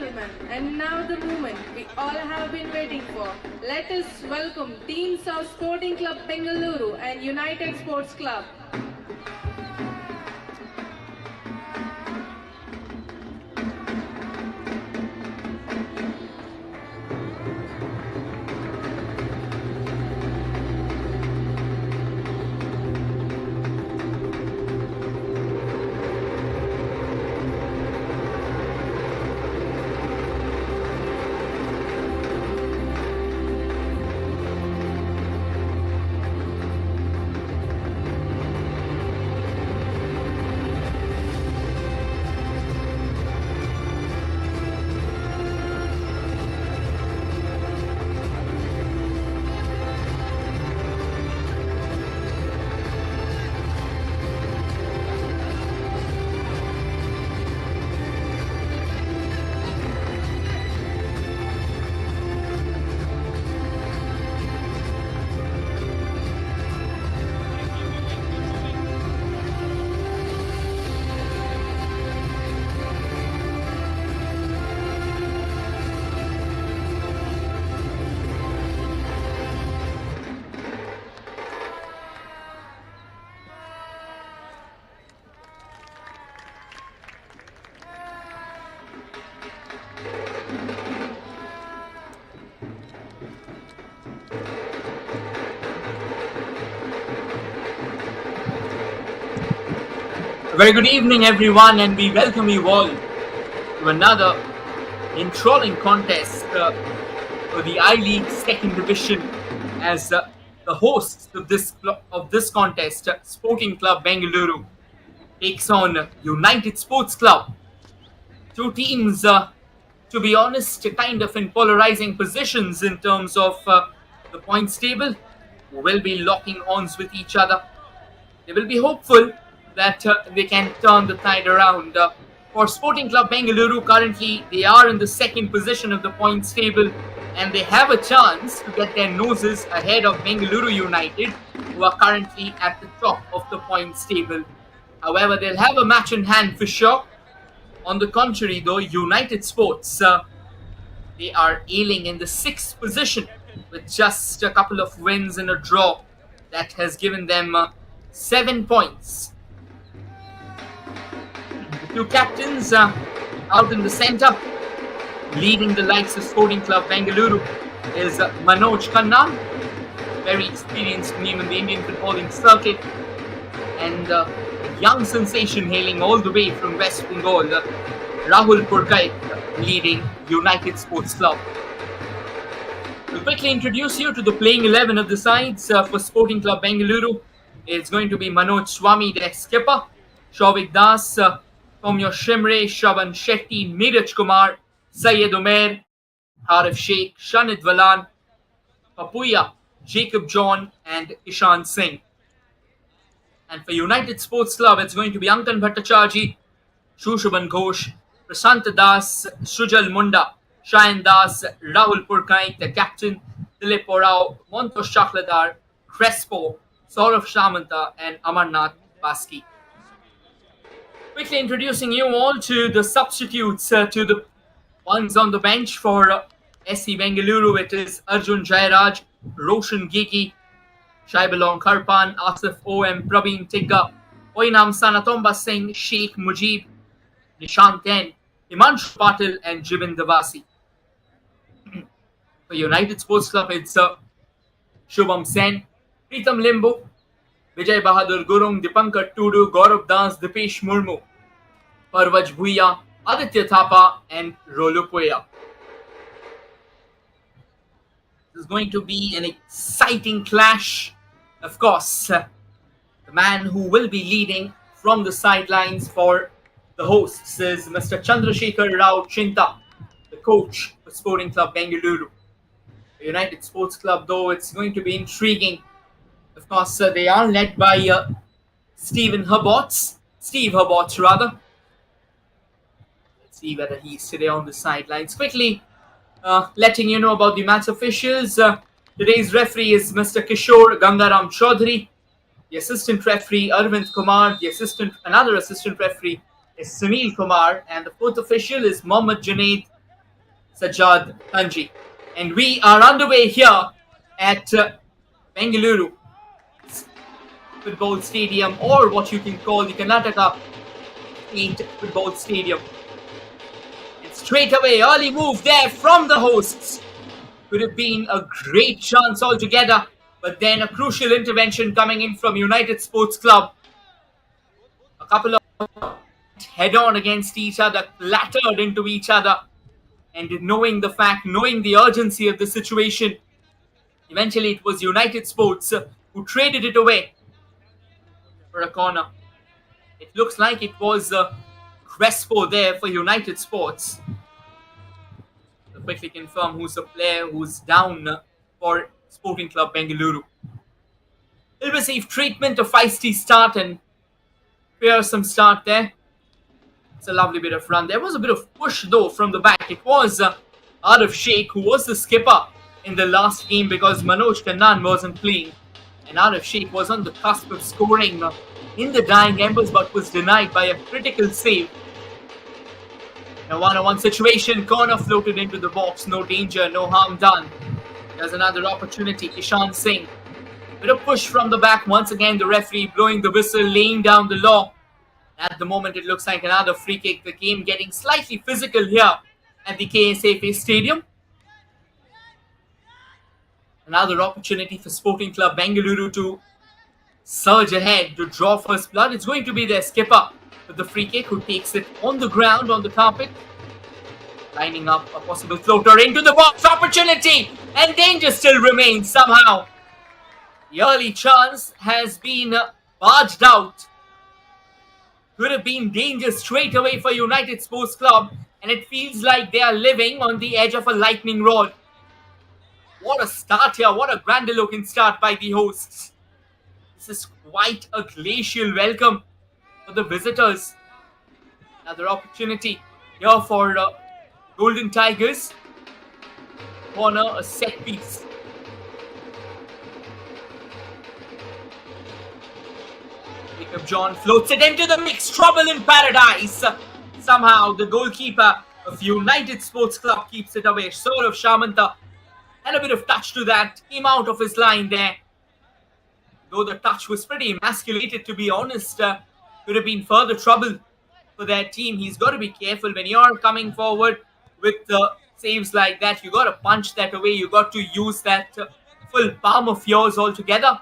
gentlemen, and now the moment we all have been waiting for. Let us welcome teams of Sporting Club Bengaluru and United Sports Club. Very good evening, everyone, and we welcome you all to another enthralling contest for the ILeague Second Division. As the hosts of this contest, Sporting Club Bengaluru takes on United Sports Club. Two teams, to be honest, kind of in polarizing positions in terms of the points table, who will be locking horns with each other. They will be hopeful that they can turn the tide around. For Sporting Club Bengaluru, currently they are in the second position of the points table, and they have a chance to get their noses ahead of Bengaluru United, who are currently at the top of the points table. However, they'll have a match in hand for sure. On the contrary, though, United Sports, they are ailing in the sixth position with just a couple of wins and a draw that has given them 7 points. The two captains out in the centre, leading the likes of Sporting Club Bengaluru, is Manoj Khanna, very experienced name in the Indian footballing circuit, and a young sensation hailing all the way from West Bengal, Rahul Purkait, leading United Sports Club. We'll quickly introduce you to the playing 11 of the sides for Sporting Club Bengaluru. It's going to be Manoj Swami, their skipper, Shavik Das, Tomyo Shimre, Shaban Shetty, Neeraj Kumar, Syed Umair, Harif Sheikh, Shanid Valan, Papuya, Jacob John, and Ishan Singh. And for United Sports Club, it's going to be Ankan Bhattacharjee, Shushaban Ghosh, Prashant Das, Sujal Munda, Shayan Das, Rahul Purkait, the captain, Dilip Orao, Montosh Chakladar, Crespo, Saurav Shamanta, and Amarnath Baski. Quickly introducing you all to the substitutes, to the ones on the bench for SC Bengaluru. It is Arjun Jairaj, Roshan Gigi, Shaibalong Karpan, Asif OM, Praveen Tigga, Oinam Sanatomba Singh, Sheikh Mujib, Nishant N, Himanshu Patil, and Jibin Devasi. For United Sports Club, it's Shubham Sen, Pritam Limbu, Vijay Bahadur Gurung, Dipankar Tudu, Gaurav Das, Dipesh Murmu, Parvaj Bhuiya, Aditya Thapa, and Rolu Puya. This is going to be an exciting clash. Of course, the man who will be leading from the sidelines for the hosts is Mr. Chandrasekhar Rao Chinta, the coach for Sporting Club Bengaluru. The United Sports Club, though, it's going to be intriguing. Of course, they are led by Steve Herbots rather. Let's see whether he's today on the sidelines. Quickly, letting you know about the match officials. Today's referee is Mr. Kishore Gangaram Chaudhary. The assistant referee, Arvind Kumar. Another assistant referee is Sunil Kumar. And the fourth official is Mohammad Junaid Sajjad Kanji. And we are underway here at Bengaluru Football Stadium, or what you can call the Karnataka State Football Stadium. And straight away, early move there from the hosts. Could have been a great chance altogether, but then a crucial intervention coming in from United Sports Club. A couple of head-on against each other, clattered into each other, and knowing the urgency of the situation, eventually it was United Sports who traded it away for a corner. It looks like it was Crespo there for United Sports. To quickly confirm who's the player who's down for Sporting Club Bengaluru. He'll receive treatment, a feisty start and fearsome start there. It's a lovely bit of run. There was a bit of push though from the back. It was Arif Sheikh who was the skipper in the last game because Manoj Kannan wasn't playing. And Arif Sheikh was on the cusp of scoring in the dying embers but was denied by a critical save. In a one-on-one situation, corner floated into the box. No danger, no harm done. There's another opportunity. Ishan Singh. Bit of push from the back. Once again, the referee blowing the whistle, laying down the law. At the moment, it looks like another free kick. The game getting slightly physical here at the KSFA Stadium. Another opportunity for Sporting Club Bengaluru to surge ahead to draw first blood. It's going to be their skipper with the free kick who takes it on the ground, on the carpet. Lining up a possible floater into the box. Opportunity and danger still remains somehow. The early chance has been barged out. Could have been danger straight away for United Sports Club, and it feels like they are living on the edge of a lightning rod. What a start here. What a grandiloquent start by the hosts. This is quite a glacial welcome for the visitors. Another opportunity here for Golden Tigers. Corner, a set piece. Jacob John floats it into the mix. Trouble in paradise. Somehow the goalkeeper of United Sports Club keeps it away. Saurav Shamanta had a bit of touch to that. Came out of his line there. Though the touch was pretty emasculated, to be honest. Could have been further trouble for their team. He's got to be careful when you're coming forward with saves like that. You got to punch that away. You got to use that full palm of yours altogether.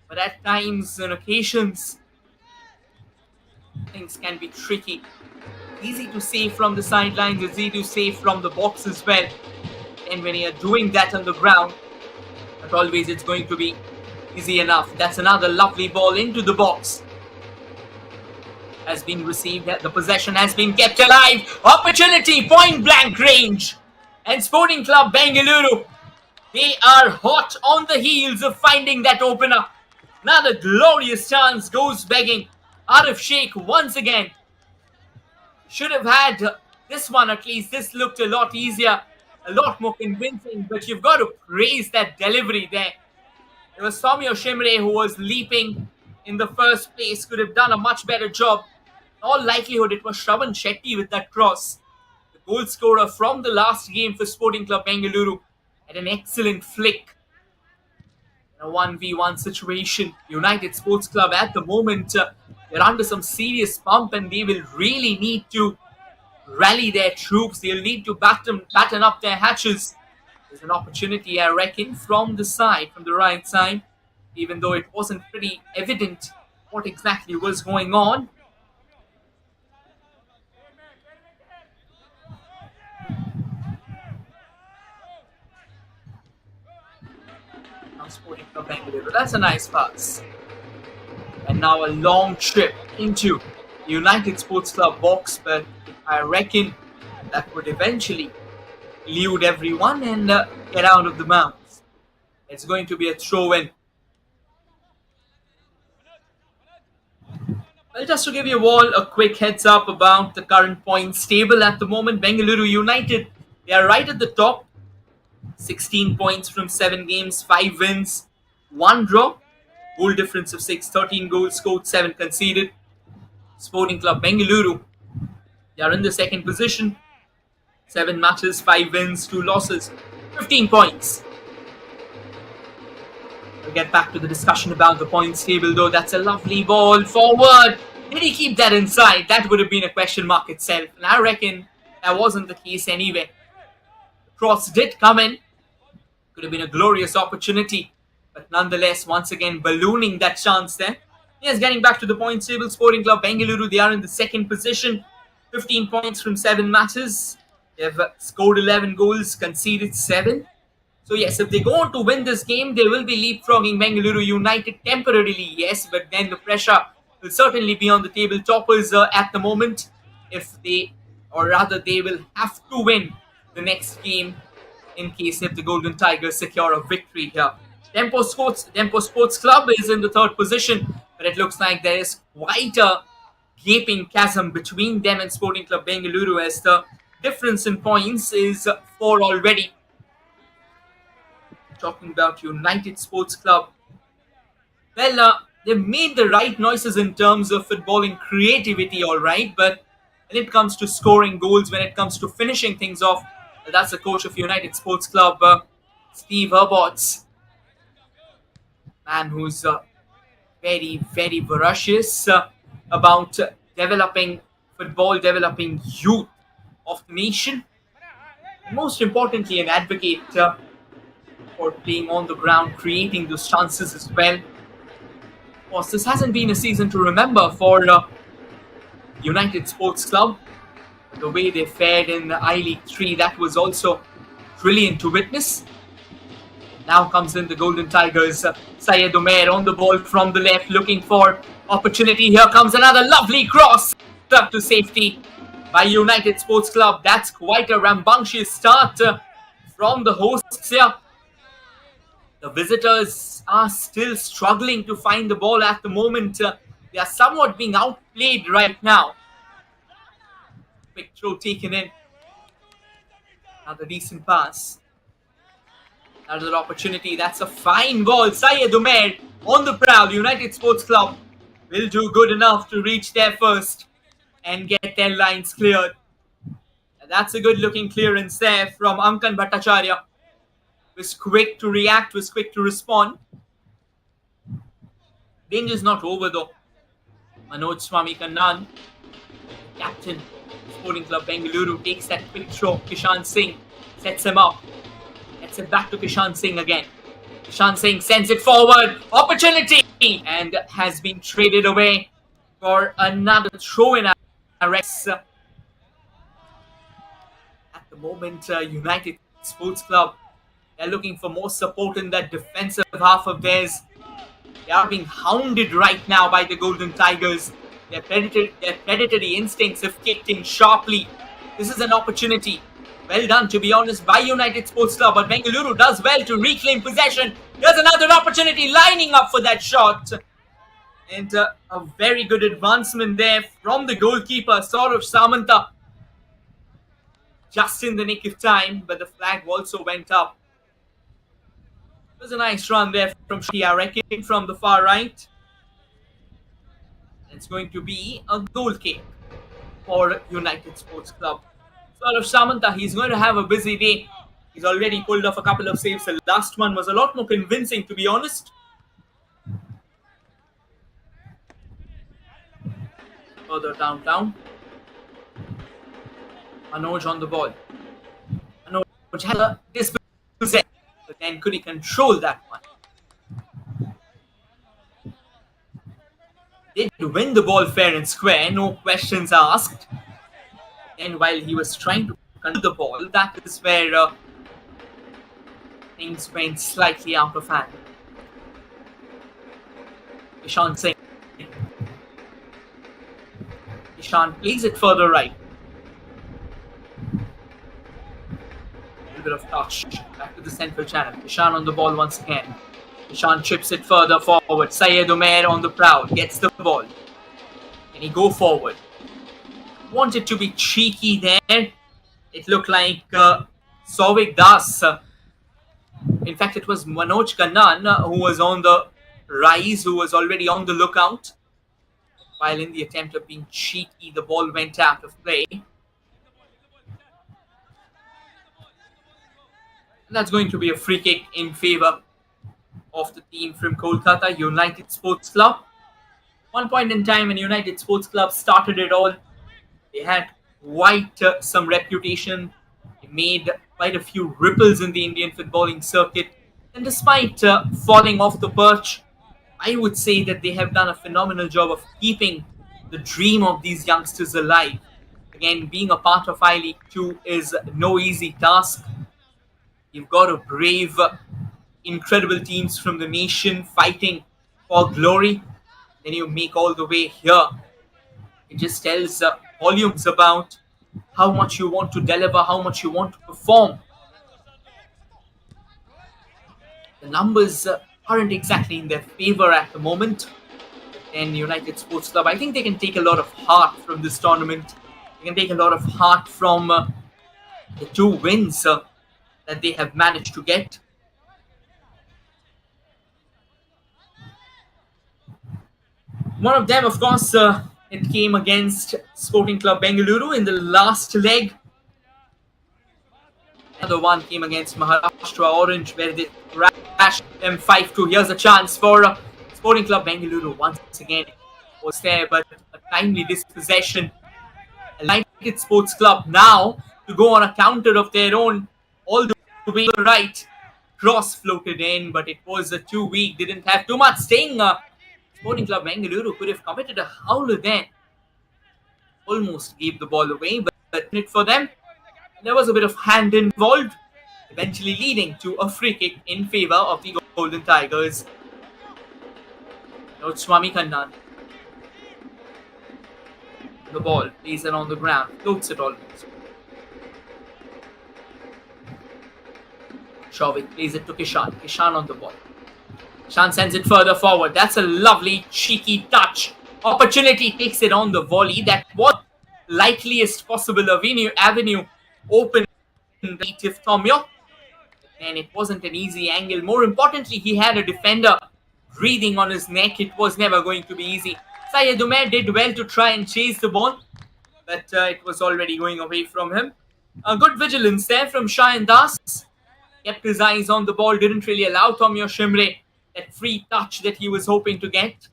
But at times and occasions, things can be tricky. Easy to save from the sidelines, it's easy to save from the box as well. And when you're doing that on the ground, not always it's going to be easy enough. That's another lovely ball into the box. Has been received. The possession has been kept alive. Opportunity, point blank range. And Sporting Club Bengaluru, they are hot on the heels of finding that opener. Another glorious chance goes begging. Arif Sheikh once again. Should have had this one at least. This looked a lot easier, a lot more convincing. But you've got to praise that delivery there. It was Saumya Shimre who was leaping in the first place. Could have done a much better job. In all likelihood, it was Shravan Shetty with that cross. The goal scorer from the last game for Sporting Club Bengaluru had an excellent flick. A 1v1 situation. United Sports Club at the moment, they're under some serious pump and they will really need to rally their troops. They'll need to batten up their hatches. There's an opportunity, I reckon, from the right side, even though it wasn't pretty evident what exactly was going on. Sporting Club Bengaluru. That's a nice pass. And now a long trip into the United Sports Club box, but I reckon that would eventually elude everyone and get out of the bounds. It's going to be a throw-in. Well, just to give you all a quick heads up about the current points table at the moment, Bengaluru United, they are right at the top. 16 points from 7 games, 5 wins, 1 draw, goal difference of 6, 13 goals scored, 7 conceded. Sporting Club Bengaluru, they are in the second position, 7 matches, 5 wins, 2 losses, 15 points. We'll get back to the discussion about the points table though. That's a lovely ball forward. Did he keep that inside? That would have been a question mark itself. And I reckon that wasn't the case anyway. The cross did come in. Could have been a glorious opportunity. But nonetheless, once again, ballooning that chance there. Yes, getting back to the points table, Sporting Club Bengaluru, they are in the second position. 15 points from 7 matches. They have scored 11 goals, conceded 7. So yes, if they go on to win this game, they will be leapfrogging Bengaluru United temporarily, yes. But then the pressure will certainly be on the table toppers at the moment. If they, or rather they will have to win the next game in case if the Golden Tigers secure a victory here. Tempo Sports Club is in the third position, but it looks like there is quite a gaping chasm between them and Sporting Club Bengaluru as the difference in points is 4 already. Talking about United Sports Club, well, they've made the right noises in terms of footballing creativity, all right, but when it comes to scoring goals, when it comes to finishing things off, that's the coach of United Sports Club, Steve Herbert's man who's very, very voracious about developing football, developing youth of the nation. And most importantly, an advocate for playing on the ground, creating those chances as well. Of course, this hasn't been a season to remember for United Sports Club. The way they fared in the ILeague 3, that was also brilliant to witness. Now comes in the Golden Tigers. Syed Umair on the ball from the left, looking for opportunity. Here comes another lovely cross up to safety by United Sports Club. That's quite a rambunctious start from the hosts here. The visitors are still struggling to find the ball at the moment. They are somewhat being outplayed right now. Quick throw taken in. Another decent pass. Another opportunity. That's a fine ball. Syed Umair on the prowl. United Sports Club will do good enough to reach there first and get their lines cleared. And that's a good looking clearance there from Ankan Bhattacharya. Was quick to react, was quick to respond. Danger's not over though. Manoj Swami Kannan, captain Sporting Club Bengaluru, takes that quick throw. Kishan Singh sets him up. Gets it back to Kishan Singh again. Kishan Singh sends it forward. Opportunity! And has been traded away for another throw in arrest. At the moment, United Sports Club, they're looking for more support in that defensive half of theirs. They are being hounded right now by the Golden Tigers. Their predatory instincts have kicked in sharply. This is an opportunity. Well done, to be honest, by United Sports Club. But Bengaluru does well to reclaim possession. There's another opportunity lining up for that shot. And a very good advancement there from the goalkeeper, Saurav Samanta. Just in the nick of time, but the flag also went up. It was a nice run there from Shri, I reckon, from the far right. It's going to be a goal kick for United Sports Club. Saurav Samanta, he's going to have a busy day. He's already pulled off a couple of saves. The last one was a lot more convincing, to be honest. Further downtown. Manoj on the ball. Manoj had a dispossession, but then could he control that one? Did win the ball fair and square, no questions asked. And while he was trying to control the ball, that is where things went slightly out of hand. Kishan Singh. Kishan plays it further right. A little bit of touch. Back to the central channel. Kishan on the ball once again. Kishan chips it further forward. Syed Umair on the prowl. Gets the ball. Can he go forward? Wanted to be cheeky there. It looked like Souvik Das. In fact, it was Manoj Kannan who was on the rise, who was already on the lookout. While in the attempt of being cheeky, the ball went out of play. That's going to be a free kick in favor of the team from Kolkata, United Sports Club. One point in time when United Sports Club started it all, they had quite some reputation. They made quite a few ripples in the Indian footballing circuit. And despite falling off the perch, I would say that they have done a phenomenal job of keeping the dream of these youngsters alive. Again, being a part of ILeague 2 is no easy task. You've got to brave incredible teams from the nation fighting for glory. Then you make all the way here. It just tells volumes about how much you want to deliver, how much you want to perform. The numbers aren't exactly in their favor at the moment. And United Sports Club, I think they can take a lot of heart from this tournament. They can take a lot of heart from the two wins that they have managed to get. One of them, of course, it came against Sporting Club Bengaluru in the last leg. Another one came against Maharashtra Orange, where they thrashed them 5-2. Here's a chance for Sporting Club Bengaluru once again. It was there, but a timely dispossession. United Sports Club now to go on a counter of their own, all the way to the right. Cross floated in, but it was too weak. Didn't have too much sting. Sporting Club Bengaluru could have committed a howler then. Almost gave the ball away, but it for them. There was a bit of hand involved, eventually leading to a free kick in favor of the Golden Tigers. Swami Kannan. The ball, plays it on the ground, floats it almost. Shovik plays it to Kishan. Kishan on the ball. Kishan sends it further forward. That's a lovely, cheeky touch. Opportunity takes it on the volley. That was likeliest possible avenue open if Tomyo. And it wasn't an easy angle. More importantly, he had a defender breathing on his neck. It was never going to be easy. Syed Umair did well to try and chase the ball, but it was already going away from him. A good vigilance there from Shayan Das. Kept his eyes on the ball, didn't really allow Tomyo Shimre that free touch that he was hoping to get.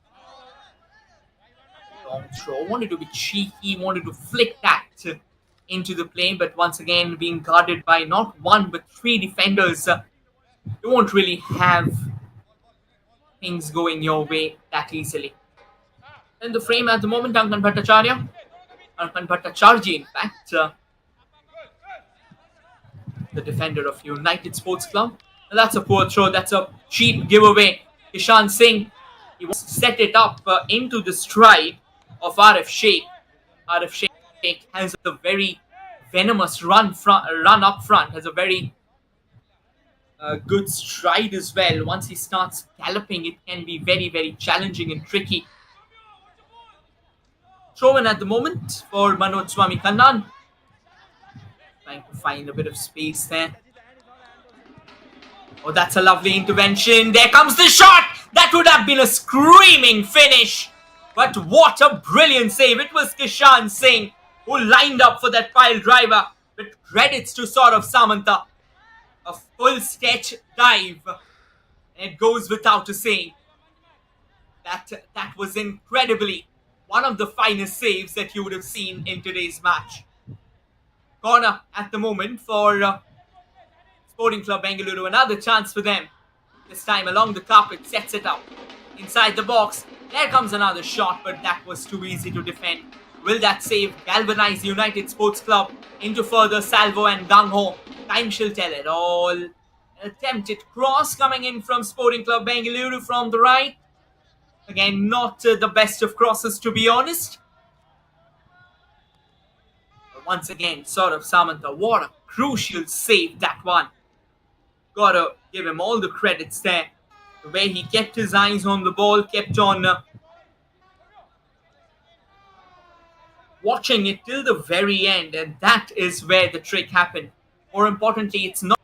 Long throw, wanted to be cheeky, wanted to flick that into the play, but once again being guarded by not one but three defenders. You won't really have things going your way that easily. In the frame at the moment, Ankan Bhattacharya, in fact, the defender of United Sports Club. And that's a poor throw. That's a cheap giveaway. Ishan Singh, he wants to set it up into the stride of RF Sheikh. RF Sheikh has a very venomous run up front. Has a very good stride as well. Once he starts galloping, it can be very, very challenging and tricky. Throw in at the moment for Manoj Swami Kannan. Trying to find a bit of space there. Oh, that's a lovely intervention. There comes the shot! That would have been a screaming finish. But what a brilliant save. It was Kishan Singh who lined up for that pile driver. With credits to Saurav Samanta. A full stretch dive. And it goes without a saying. That was incredibly one of the finest saves that you would have seen in today's match. Corner at the moment for Sporting Club Bengaluru. Another chance for them. This time along the carpet, sets it up. Inside the box, there comes another shot, but that was too easy to defend. Will that save galvanize United Sports Club into further salvo and gung-ho? Time shall tell it all. An attempted cross coming in from Sporting Club Bengaluru from the right. Again, not the best of crosses, to be honest. But once again, Saurav Samanta, what a crucial save that one. Gotta give him all the credits there. The way he kept his eyes on the ball, kept on watching it till the very end, and that is where the trick happened. More importantly, it's not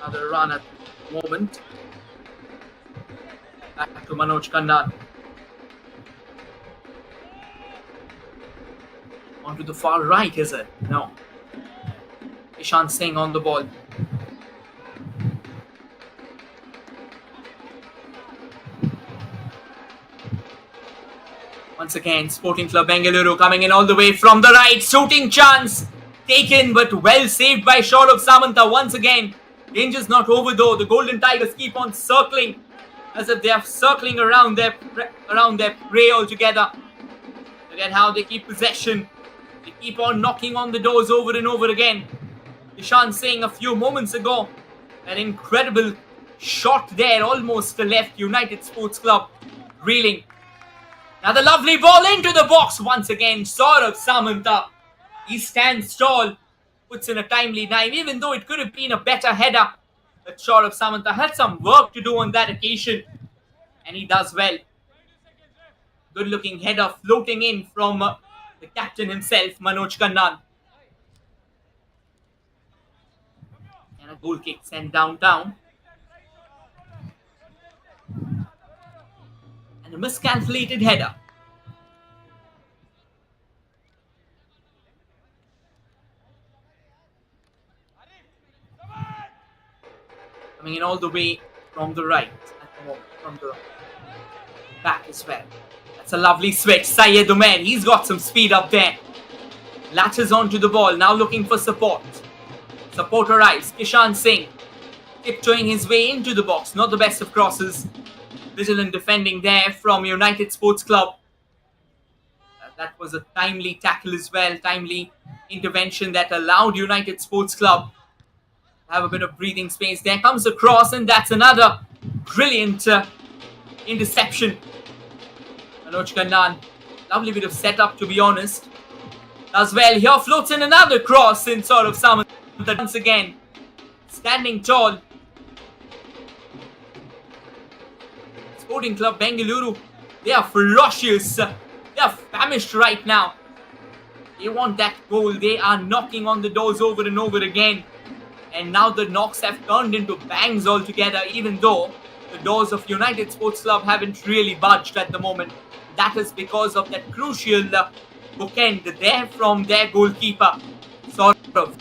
Another run at the moment. Back to Manoj Kannan. Onto the far right, is it? No. Ishan Singh on the ball. Once again, Sporting Club Bengaluru coming in all the way from the right. Shooting chance taken, but well saved by Saurabh Samanta once again. Danger's not over though. The Golden Tigers keep on circling as if they are circling around their prey altogether. Look at how they keep possession. They keep on knocking on the doors over and over again. Ishan Singh a few moments ago, an incredible shot there, almost left United Sports Club reeling. Now the lovely ball into the box once again. Saurabh Samanta, he stands tall, puts in a timely dive, even though it could have been a better header. But Saurabh Samanta had some work to do on that occasion, and he does well. Good looking header floating in from the captain himself, Manoj Kannan. And a goal kick sent downtown. And a miscalculated header. Coming in all the way from the right at the moment, from the back as well. That's a lovely switch. Syed Umair, he's got some speed up there. Latches onto the ball, now looking for support. Support arrives. Ishan Singh tiptoeing his way into the box. Not the best of crosses. Vigilant defending there from United Sports Club. That was a timely tackle as well. Timely intervention that allowed United Sports Club to have a bit of breathing space. There comes the cross, and that's another brilliant interception. Manoj Kannan, lovely bit of setup, to be honest. As well, here floats in another cross in Saurabh Samanta once again, standing tall. Sporting Club Bengaluru, they are ferocious. They are famished right now. They want that goal. They are knocking on the doors over and over again. And now the knocks have turned into bangs altogether, even though the doors of United Sports Club haven't really budged at the moment. That is because of that crucial bookend there from their goalkeeper, Saurabh.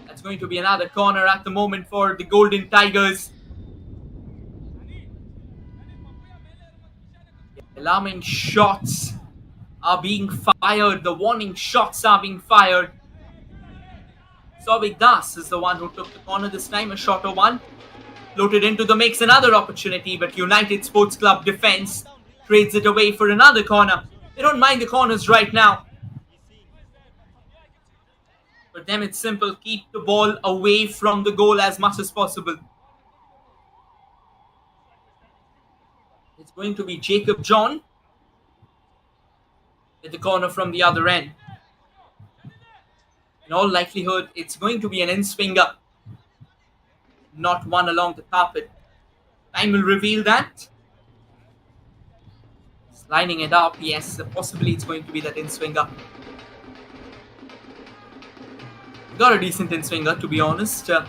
That's going to be another corner at the moment for the Golden Tigers. The alarming shots are being fired. The warning shots are being fired. Souvik Das is the one who took the corner this time. A shorter one. Floated into the mix. Another opportunity, but United Sports Club defense trades it away for another corner. They don't mind the corners right now. For them, it's simple. Keep the ball away from the goal as much as possible. It's going to be Jacob John at the corner from the other end. In all likelihood, it's going to be an in-swinger, not one along the carpet. Time will reveal that. Lining it up, yes, possibly it's going to be that in-swinger. Got a decent in-swinger, to be honest. No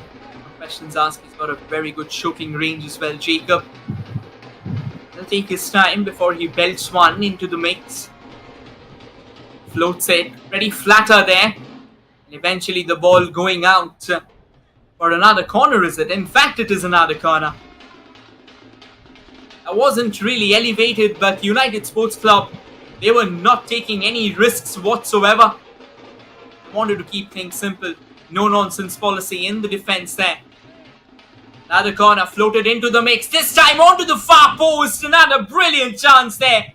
questions asked. He's got a very good shooting range as well, Jacob. He'll take his time before he belts one into the mix. Floats it, pretty flatter there. And eventually the ball going out for another corner, is it? In fact, it is another corner. I wasn't really elevated, but United Sports Club, they were not taking any risks whatsoever. Wanted to keep things simple. No nonsense policy in the defense there. Another corner floated into the mix. This time onto the far post. Another brilliant chance there.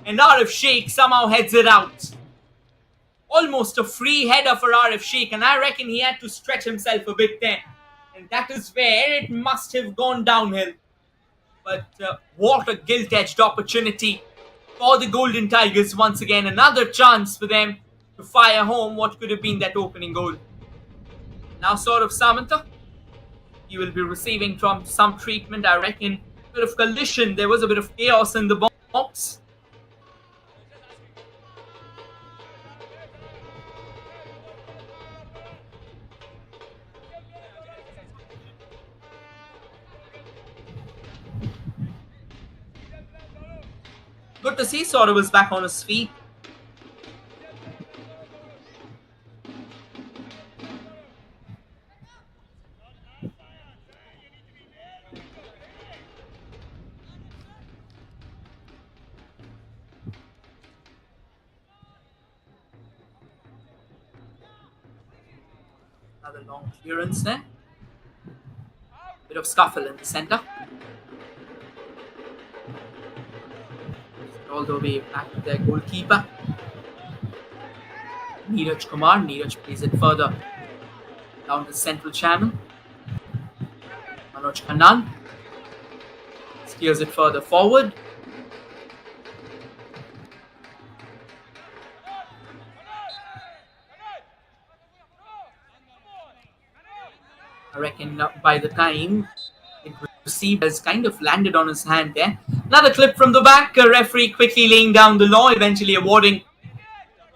And Arif Sheikh somehow heads it out. Almost a free header for Arif Sheikh. And I reckon he had to stretch himself a bit there. And that is where it must have gone downhill. But what a gilt-edged opportunity for the Golden Tigers once again. Another chance for them to fire home what could have been that opening goal. Now Saurabh Samanta, he will be receiving from some treatment, I reckon. A bit of collision, there was a bit of chaos in the box. Good to see Saurav is back on his feet. Another long clearance there. Bit of scuffle in the center. All the way back to their goalkeeper. Neeraj Kumar. Neeraj plays it further down the central channel. Manoj Khannan steers it further forward. I reckon by the time it received has kind of landed on his hand there. Another clip from the back. A referee quickly laying down the law, eventually awarding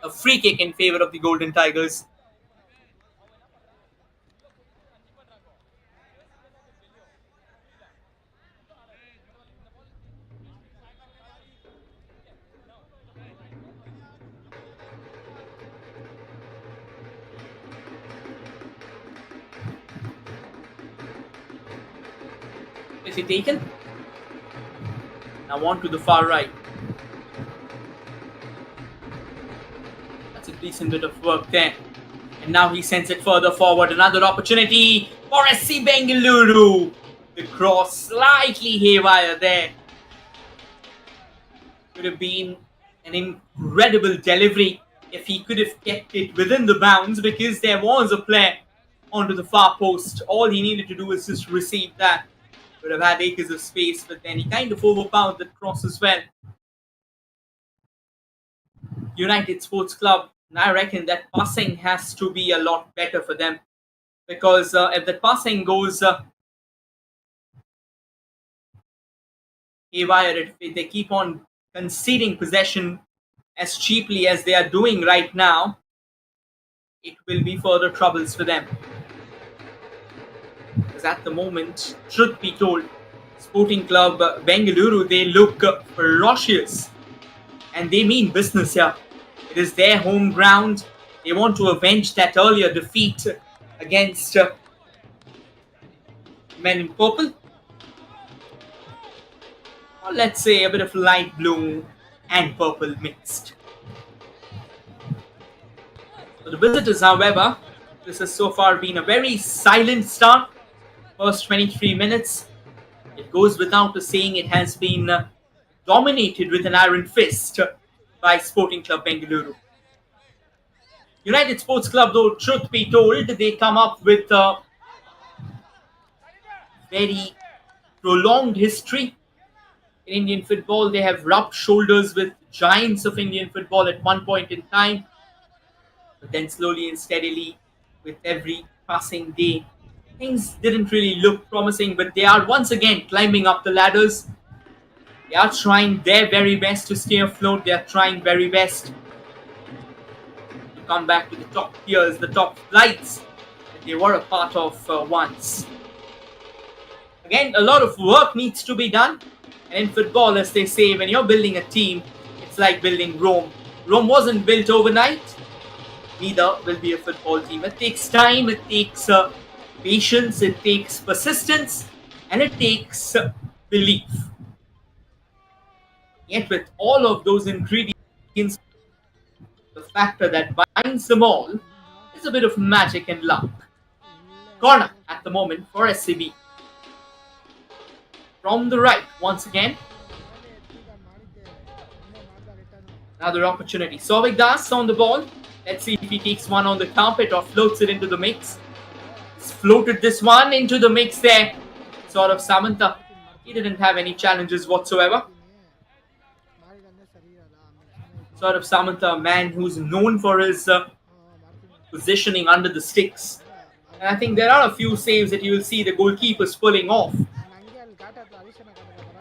a free kick in favor of the Golden Tigers. Is he taken? Now on to the far right. That's a decent bit of work there. And now he sends it further forward. Another opportunity for SC Bengaluru. The cross slightly haywire there. Could have been an incredible delivery if he could have kept it within the bounds, because there was a player onto the far post. All he needed to do was just receive that. Would have had acres of space, but then he kind of overpowered the cross as well. United Sports Club, I reckon that passing has to be a lot better for them, because if the passing goes haywire, if they keep on conceding possession as cheaply as they are doing right now, it will be further troubles for them. Because at the moment, truth be told, Sporting Club Bengaluru, they look ferocious and they mean business here. It is their home ground. They want to avenge that earlier defeat against men in purple. Or let's say a bit of light blue and purple mixed. For the visitors, however, this has so far been a very silent start. First 23 minutes, it goes without saying, it has been dominated with an iron fist by Sporting Club Bengaluru. United Sports Club, though, truth be told, they come up with a very prolonged history in Indian football. They have rubbed shoulders with giants of Indian football at one point in time, but then slowly and steadily, with every passing day, things didn't really look promising, but they are once again climbing up the ladders. They are trying their very best to stay afloat. They are trying very best to come back to the top tiers, the top flights that they were a part of once. Again, a lot of work needs to be done. And in football, as they say, when you're building a team, it's like building Rome. Rome wasn't built overnight. Neither will be a football team. It takes time. It takes patience, it takes persistence, and it takes belief. Yet with all of those ingredients, the factor that binds them all is a bit of magic and luck. Corner at the moment for SCB. From the right, once again. Another opportunity. Souvik Das on the ball. Let's see if he takes one on the carpet or floats it into the mix. Floated this one into the mix there. Saurav Samanta, he didn't have any challenges whatsoever. Saurav Samanta, a man who's known for his positioning under the sticks. And I think there are a few saves that you will see the goalkeepers pulling off,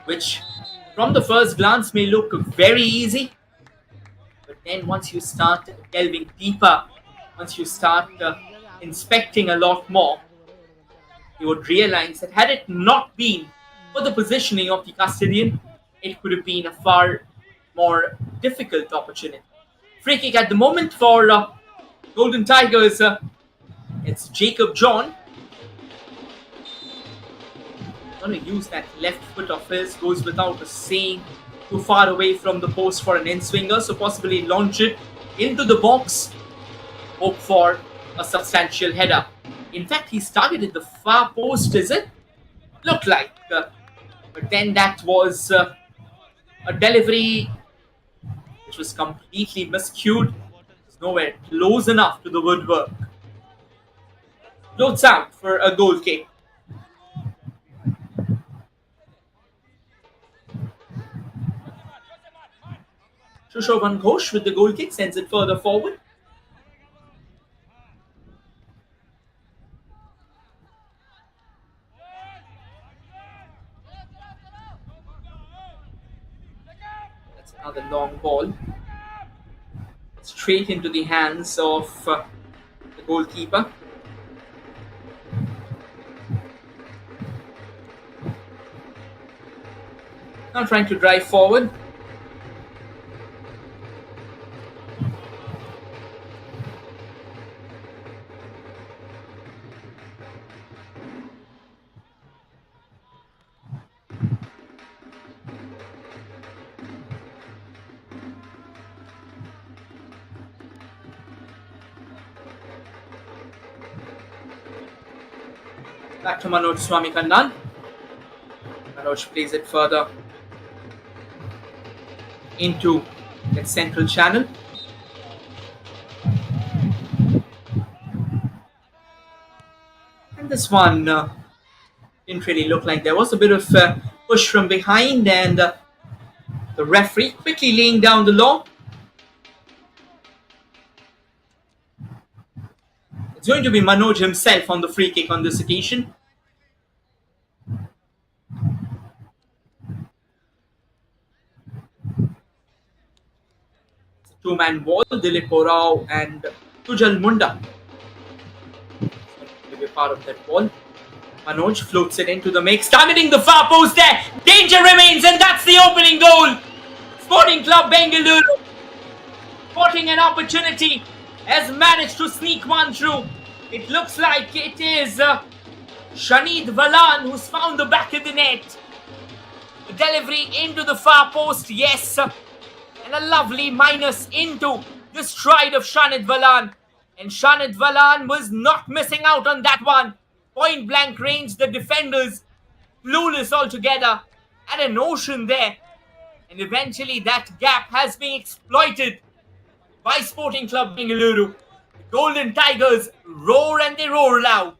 which from the first glance may look very easy. But then once you start delving deeper, once you start inspecting a lot more, you would realize that had it not been for the positioning of the custodian, it could have been a far more difficult opportunity. Free kick at the moment for Golden Tigers. It's Jacob John. Going to use that left foot of his, goes without a saying, too far away from the post for an in-swinger, so possibly launch it into the box, hope for a substantial header. In fact, he's targeted the far post, is it? Looked like. But then that was a delivery which was completely miscued. It's nowhere close enough to the woodwork. Floats out for a goal kick. Shushovan Ghosh with the goal kick sends it further forward. That's another long ball. Straight into the hands of the goalkeeper. Now trying to drive forward. Back to Manoj Swamikandan. Manoj plays it further into that central channel. And this one didn't really look like there was a bit of push from behind, and the referee quickly laying down the law. It's going to be Manoj himself on the free kick on this occasion. It's a two-man wall, Dilip Orao and Tujal Munda to be part of that wall. Manoj floats it into the mix, targeting the far post there. Danger remains, and that's the opening goal. Sporting Club Bengaluru, spotting an opportunity, has managed to sneak one through. It looks like it is Shanid Valan who's found the back of the net. The delivery into the far post, yes. And a lovely minus into the stride of Shanid Valan. And Shanid Valan was not missing out on that one. Point blank range, the defenders clueless altogether. At an ocean there. And eventually that gap has been exploited by Sporting Club Bengaluru. The Golden Tigers roar, and they roar loud.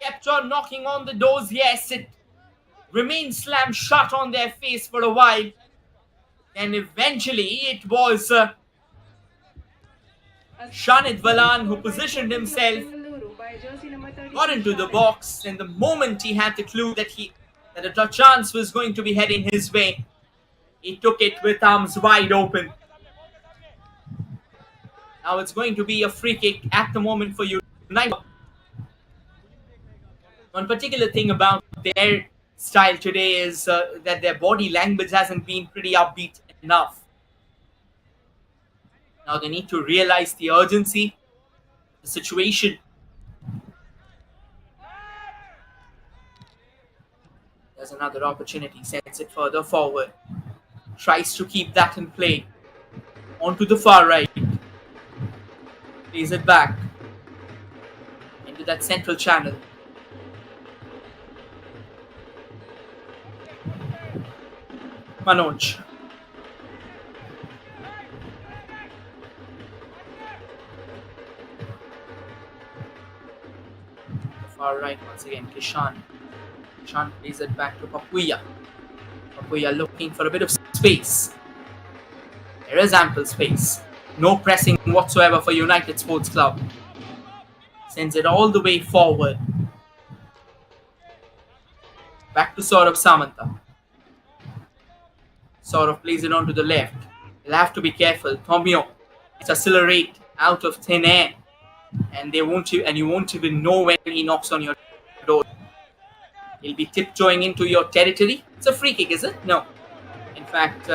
Kept on knocking on the doors, yes, it remained slammed shut on their face for a while. And eventually it was Shanid Valan who positioned himself, got into the box, and the moment he had the clue that a chance was going to be heading his way, he took it with arms wide open. Now it's going to be a free kick at the moment for United. One particular thing about their style today is that their body language hasn't been pretty upbeat enough. Now they need to realize the urgency, the situation. There's another opportunity, sends it further forward. Tries to keep that in play. Onto the far right. Plays it back into that central channel. Manoj. Far right once again, Kishan. Kishan plays it back to Papuya. Papuya looking for a bit of space. There is ample space. No pressing whatsoever for United Sports Club. Sends it all the way forward. Back to Saurabh Samanta. Saurabh plays it on to the left. He'll have to be careful. Tomio, it's accelerate out of thin air. And you won't even know when he knocks on your door. He'll be tiptoeing into your territory. It's a free kick, is it? No. In fact,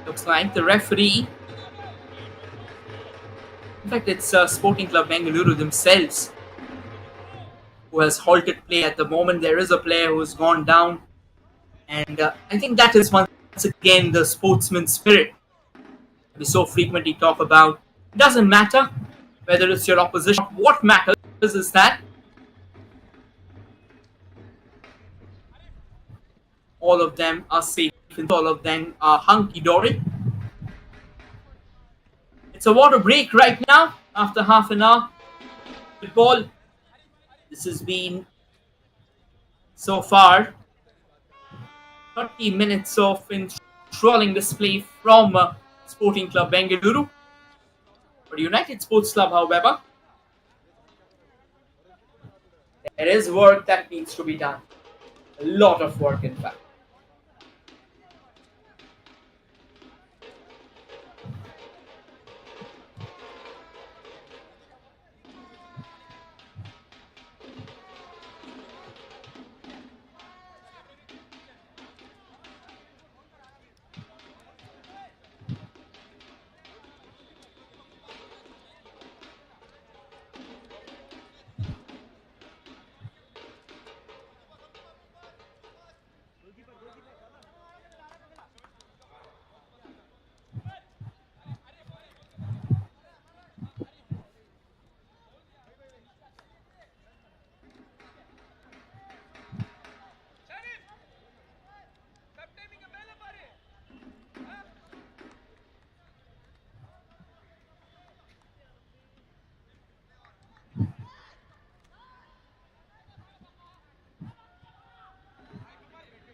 looks like the referee. In fact, it's Sporting Club Bengaluru themselves who has halted play at the moment. There is a player who has gone down, and I think that is once again the sportsman spirit we so frequently talk about. It doesn't matter whether it's your opposition. What matters is that all of them are safe and all of them are hunky-dory. It's a water break right now after half an hour. Football. This has been so far 30 minutes of enthralling display from Sporting Club Bengaluru. For United Sports Club, however, there is work that needs to be done. A lot of work, in fact.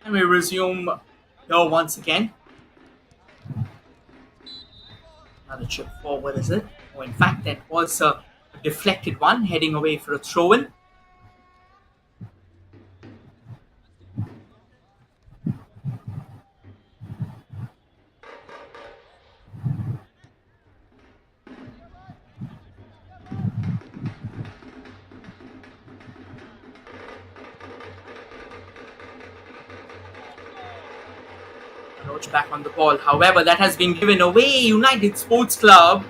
And we resume here once again. Another chip forward, is it? Oh, in fact, that was a deflected one, heading away for a throw-in. Roach back on the ball. However, that has been given away. United Sports Club.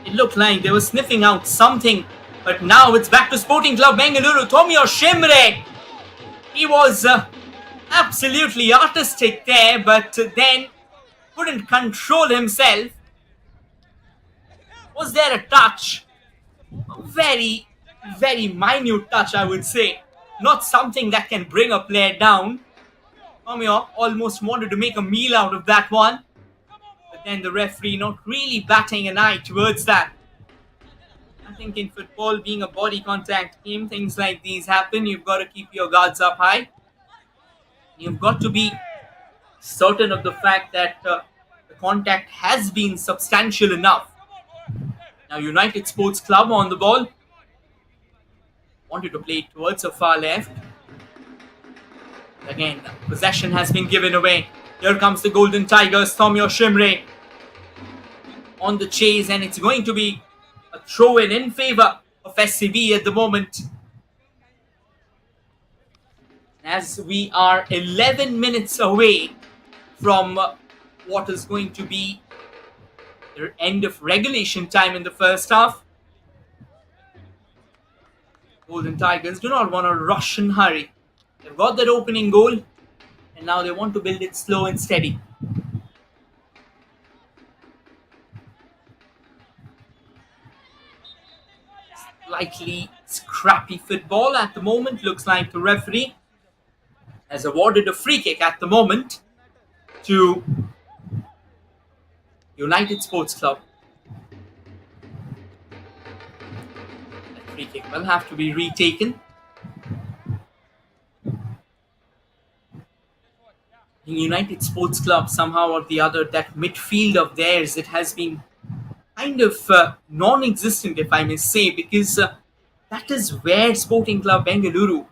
It looked like they were sniffing out something. But now it's back to Sporting Club Bengaluru. Tomio Shimre. He was absolutely artistic there, but then couldn't control himself. Was there a touch? A very, very minute touch, I would say. Not something that can bring a player down. Tomio almost wanted to make a meal out of that one. But then the referee not really batting an eye towards that. I think in football, being a body contact game, things like these happen. You've got to keep your guards up high. You've got to be certain of the fact that the contact has been substantial enough. Now United Sports Club on the ball. Wanted to play it towards the far left. Again, possession has been given away. Here comes the Golden Tigers, Tomio Shimre on the chase, and it's going to be a throw-in in favour of SCB at the moment. As we are 11 minutes away from what is going to be the end of regulation time in the first half. Golden Tigers do not want to rush and hurry. They've got that opening goal, and now they want to build it slow and steady. Slightly scrappy football at the moment. Looks like the referee has awarded a free kick at the moment to United Sports Club. That free kick will have to be retaken. In United Sports Club, somehow or the other, that midfield of theirs, it has been kind of non-existent, if I may say, because that is where Sporting Club Bengaluru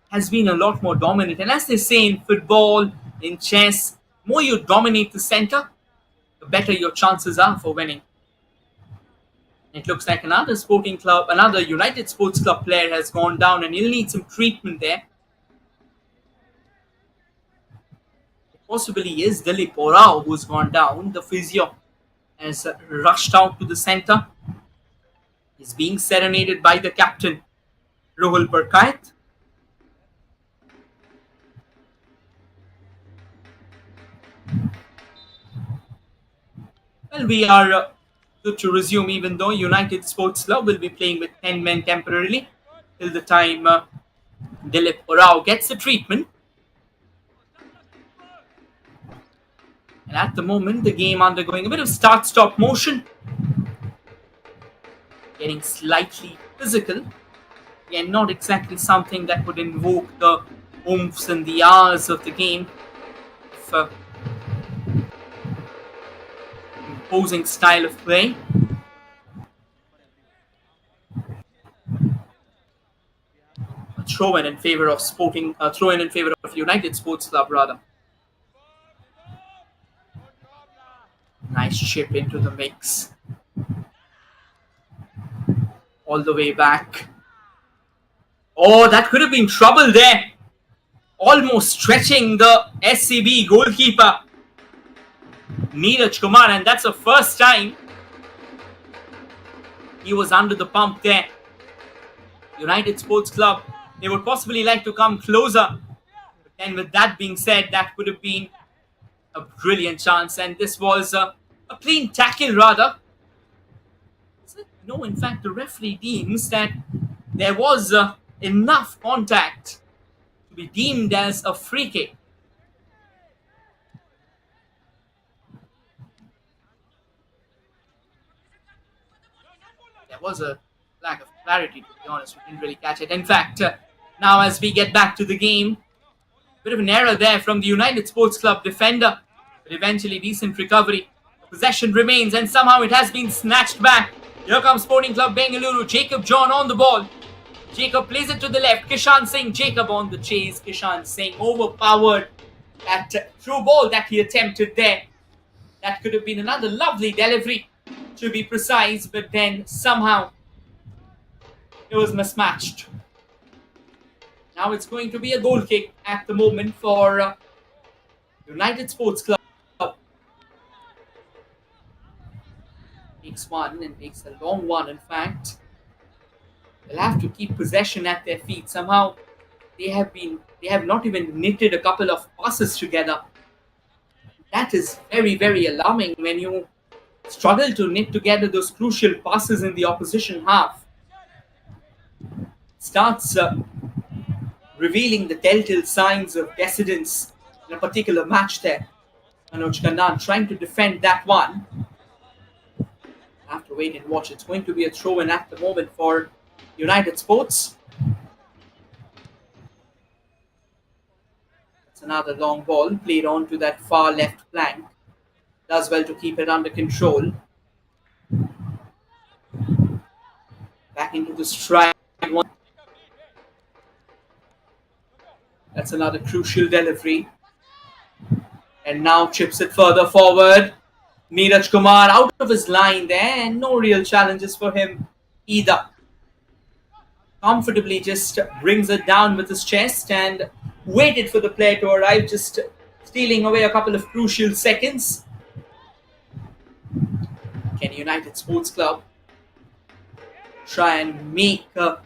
has been a lot more dominant. And as they say in football, in chess, the more you dominate the center, the better your chances are for winning. It looks like another United Sports Club player has gone down, and he'll need some treatment there. possibly is Dilip Orao who's gone down. The physio has rushed out to the center. He's being serenaded by the captain, Rohul Parkait. Well, we are good to resume, even though United Sports Club will be playing with 10 men temporarily till the time Dilip Orao gets the treatment. And at the moment, the game undergoing a bit of start-stop motion. Getting slightly physical. Again, not exactly something that would invoke the oomph and the hours of the game. Imposing style of play. A throw-in in favor of United Sports Club rather. Nice chip into the mix. All the way back. Oh, that could have been trouble there. Almost stretching the SCB goalkeeper, Neeraj Kumar, and that's the first time he was under the pump there. United Sports Club, they would possibly like to come closer. But then with that being said, that could have been a brilliant chance, and this was a clean tackle rather. No, in fact, the referee deems that there was enough contact to be deemed as a free kick. There was a lack of clarity, to be honest. We didn't really catch it. In fact, now as we get back to the game, a bit of an error there from the United Sports Club defender, but eventually decent recovery. Possession remains, and somehow it has been snatched back. Here comes Sporting Club Bengaluru. Jacob John on the ball. Jacob plays it to the left. Kishan Singh. Jacob on the chase. Kishan Singh overpowered that through ball that he attempted there. That could have been another lovely delivery, to be precise, but then somehow it was mismatched. Now it's going to be a goal kick at the moment for United Sports Club. Takes one and takes a long one, in fact. They'll have to keep possession at their feet. Somehow they have not even knitted a couple of passes together. That is very, very alarming when you struggle to knit together those crucial passes in the opposition half. Starts revealing the telltale signs of decadence in a particular match there. Manoj Kannan trying to defend that one. Have to wait and watch. It's going to be a throw-in at the moment for United Sports. It's another long ball played on to that far left flank. Does well to keep it under control. Back into the stride. That's another crucial delivery. And now chips it further forward. Neeraj Kumar out of his line there, and no real challenges for him either. Comfortably just brings it down with his chest and waited for the player to arrive, just stealing away a couple of crucial seconds. Can United Sports Club try and make a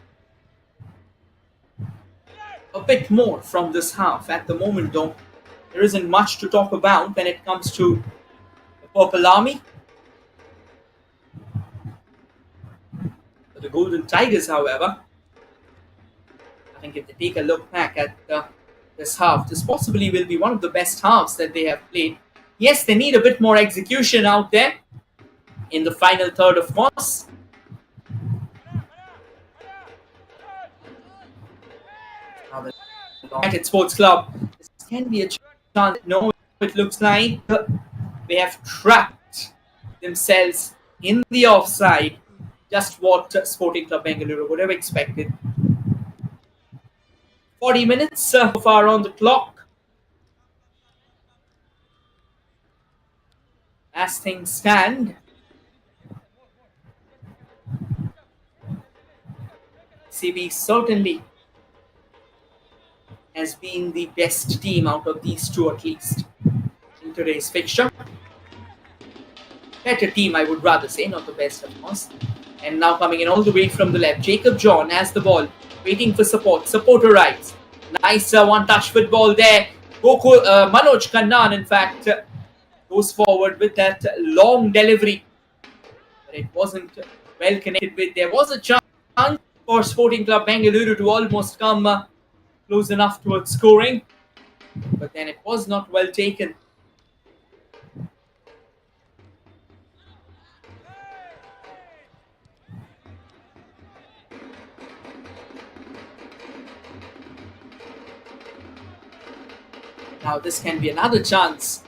bit more from this half? At the moment, though, there isn't much to talk about when it comes to Purple Army. For the Golden Tigers, however, I think if they take a look back at this half, this possibly will be one of the best halves that they have played. Yes, they need a bit more execution out there in the final third, of course. United Sports Club, this can be a chance. No, it looks like they have trapped themselves in the offside. Just what Sporting Club Bengaluru would have expected. 40 minutes so far on the clock. As things stand, CB certainly has been the best team out of these two at least. today's fixture. Better team, I would rather say, not the best, of course. And now coming in all the way from the left, Jacob John has the ball, waiting for support. Support arrives. Nice one-touch football there. Manoj Kannan, in fact, goes forward with that long delivery. But it wasn't well connected with. There was a chance for Sporting Club Bengaluru to almost come close enough towards scoring. But then it was not well taken. Now this can be another chance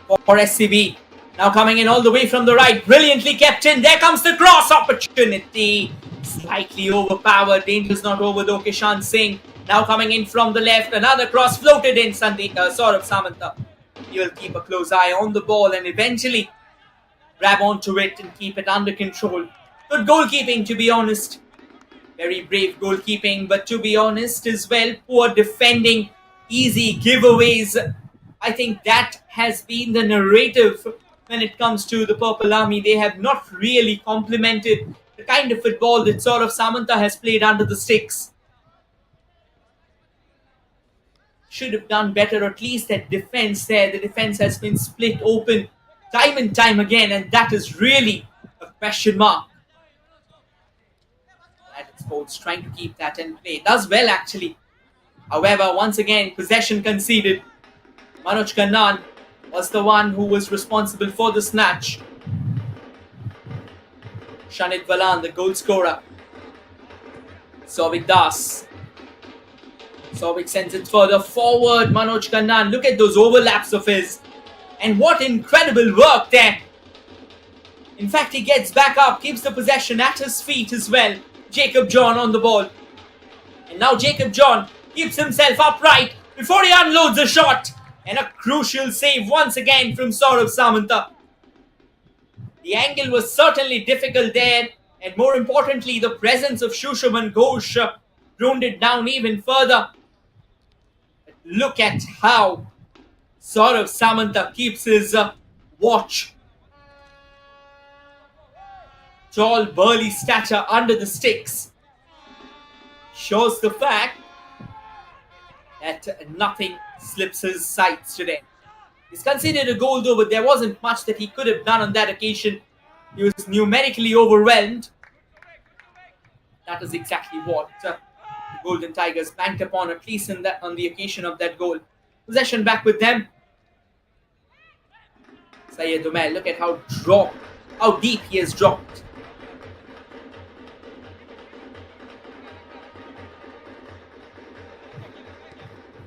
for SCB. Now coming in all the way from the right. Brilliantly kept in. There comes the cross opportunity. Slightly overpowered. Dangerous not over though. Kishan Singh. Now coming in from the left. Another cross floated in. Saurav Samanta. He will keep a close eye on the ball and eventually grab onto it and keep it under control. Good goalkeeping, to be honest. Very brave goalkeeping, but to be honest as well, poor defending. Easy giveaways. I think that has been the narrative when it comes to the Purple Army. They have not really complemented the kind of football that Saurav Samanta has played under the sticks. Should have done better, or at least that defense there. The defense has been split open time and time again, and that is really a question mark. United Sports trying to keep that in play. Does well actually. However, once again, possession conceded. Manoj Kannan was the one who was responsible for the snatch. Shanit Valan, the goal scorer. Souvik Das. Souvik sends it further forward. Manoj Kannan, look at those overlaps of his. And what incredible work there. In fact, he gets back up, keeps the possession at his feet as well. Jacob John on the ball. And now Jacob John keeps himself upright before he unloads a shot. And a crucial save once again from Saurav Samanta. The angle was certainly difficult there. And more importantly, the presence of Shushaman Ghosh droned it down even further. But look at how Saurav Samanta keeps his watch. Tall, burly stature under the sticks. Shows the fact that nothing slips his sights today. He's conceded a goal though, but there wasn't much that he could have done on that occasion. He was numerically overwhelmed. That is exactly what the Golden Tigers banked upon, at least on the occasion of that goal. Possession back with them. Syed Umair, look at how deep he has dropped.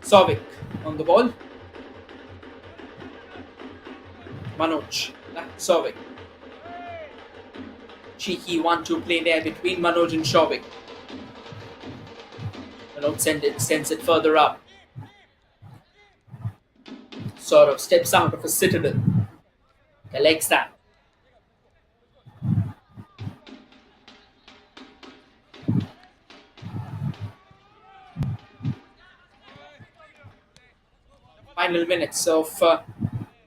Souvik on the ball. Manoj, Souvik. Cheeky 1-2 play there between Manoj and Souvik. Manoj sends it further up. Saurav steps out of a citadel. Collects that. Final minutes of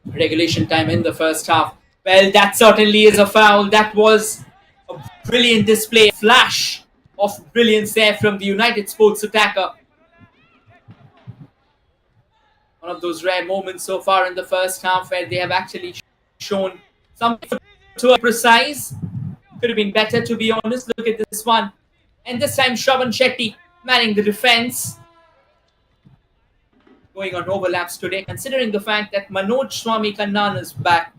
regulation time in the first half. Well, that certainly is a foul. That was a brilliant display. Flash of brilliance there from the United Sports attacker. One of those rare moments so far in the first half where they have actually shown something to precise. Could have been better, to be honest. Look at this one. And this time Shravan Shetty manning the defense. Going on overlaps today, considering the fact that Manoj Swami Kannan is back.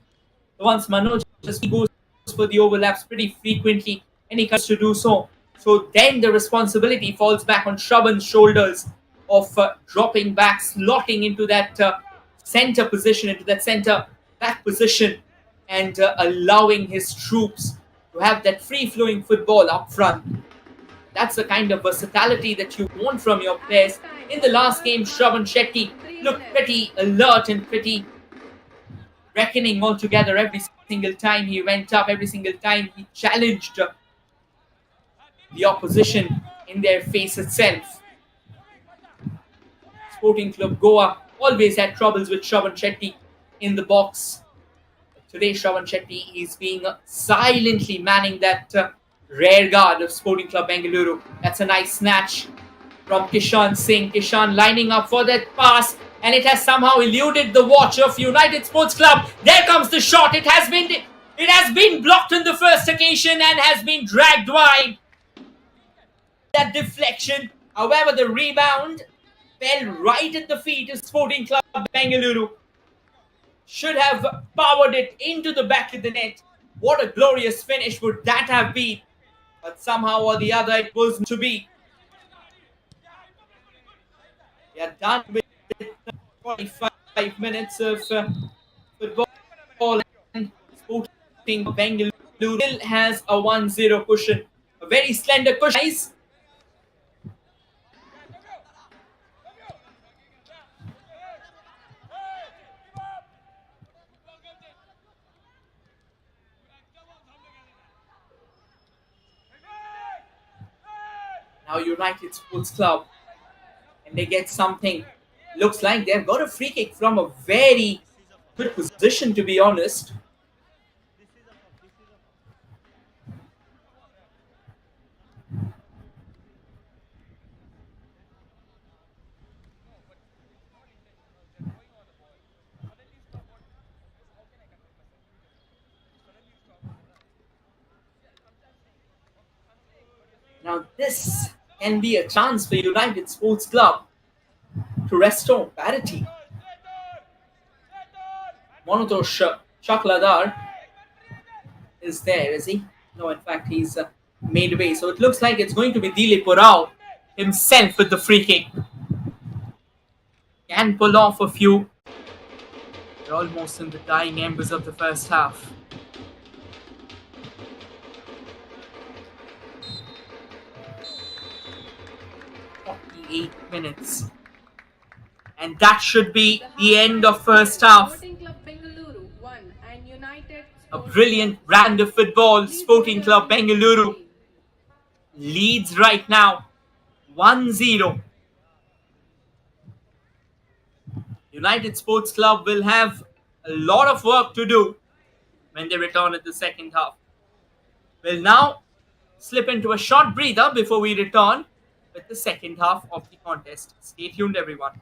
Once Manoj goes for the overlaps pretty frequently, and he comes to do so. So then the responsibility falls back on Shravan's shoulders of dropping back, slotting into that center position, into that center back position, and allowing his troops to have that free-flowing football up front. That's the kind of versatility that you want from your players. In the last game, Shravan Shetty looked pretty alert and pretty reckoning altogether every single time he went up, every single time he challenged the opposition in their face itself. Sporting Club Goa always had troubles with Shravan Shetty in the box. Today, Shravan Shetty is being silently manning that rear guard of Sporting Club Bengaluru. That's a nice snatch from Kishan Singh. Kishan lining up for that pass, and it has somehow eluded the watch of United Sports Club. There comes the shot. It has been blocked on the first occasion and has been dragged wide. That deflection, however, the rebound fell right at the feet of Sporting Club Bengaluru. Should have powered it into the back of the net. What a glorious finish would that have been? But somehow or the other, it wasn't to be. We are done with 45 minutes of football, and Sporting Bengaluru still has a 1-0 cushion. A very slender cushion, guys. Now United Sports Club, and they get something. Looks like they've got a free kick from a very good position, to be honest. Now this can be a chance for United Sports Club to restore parity. Monotosh Shakladar is there, is he? No, in fact, he's made away. So it looks like it's going to be Dilip Rao himself with the free kick. Can pull off a few. We're almost in the dying embers of the first half. 48 minutes. And that should be the end of first half. Sporting Club Bengaluru 1 and United A Sports brilliant Club brand of football. Please Sporting go Club down to the Bengaluru team. leads right now 1-0. United Sports Club will have a lot of work to do when they return at the second half. We'll now slip into a short breather before we return with the second half of the contest. Stay tuned, everyone.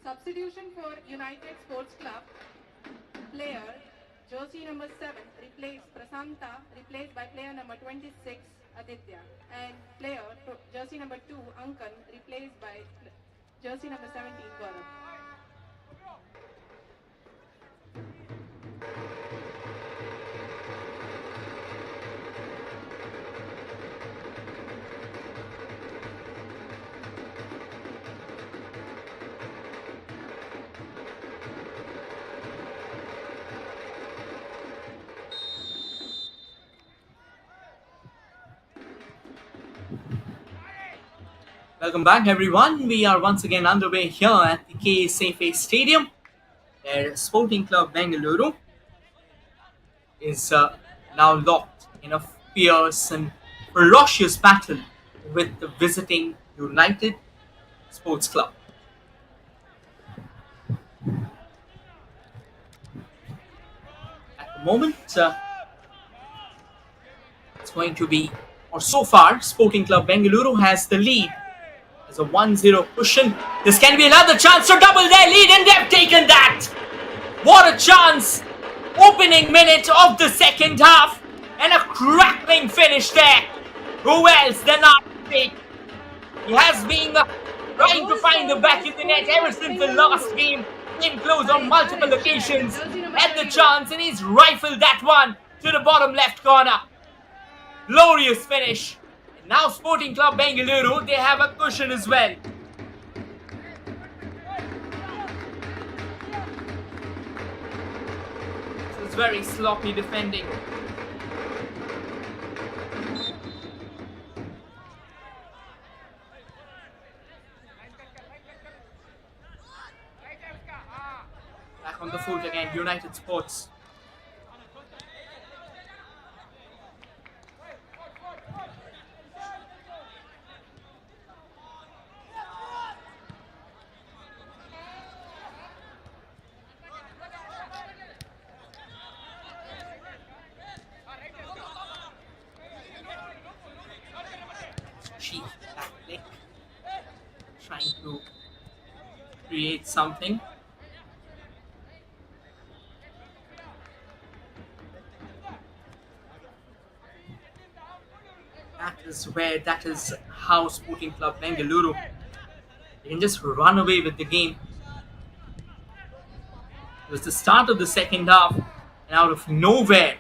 Substitution for United Sports Club. Player jersey number 7 replaced Prasanta, replaced by player number 26 Aditya, and player jersey number 2 Ankan, replaced by jersey number 17 Gaurav. Welcome back, everyone. We are once again underway here at the KSFA Stadium, where Sporting Club Bengaluru is now locked in a fierce and ferocious battle with the visiting United Sports Club. At the moment, it's going to be, or so far, Sporting Club Bengaluru has the lead. There's a 1-0 cushion. This can be another chance to double their lead, and they've taken that. What a chance! Opening minute of the second half, and a crackling finish there. Who else than Arctic? He has been trying to find the back of the net ever since the last game. Came close on multiple occasions, had the chance, and he's rifled that one to the bottom left corner. Glorious finish. Now Sporting Club Bengaluru, they have a cushion as well. This is very sloppy defending. Back on the foot again, United Sports. Trying to create something. That is how Sporting Club Bengaluru, they can just run away with the game. It was the start of the second half, and out of nowhere,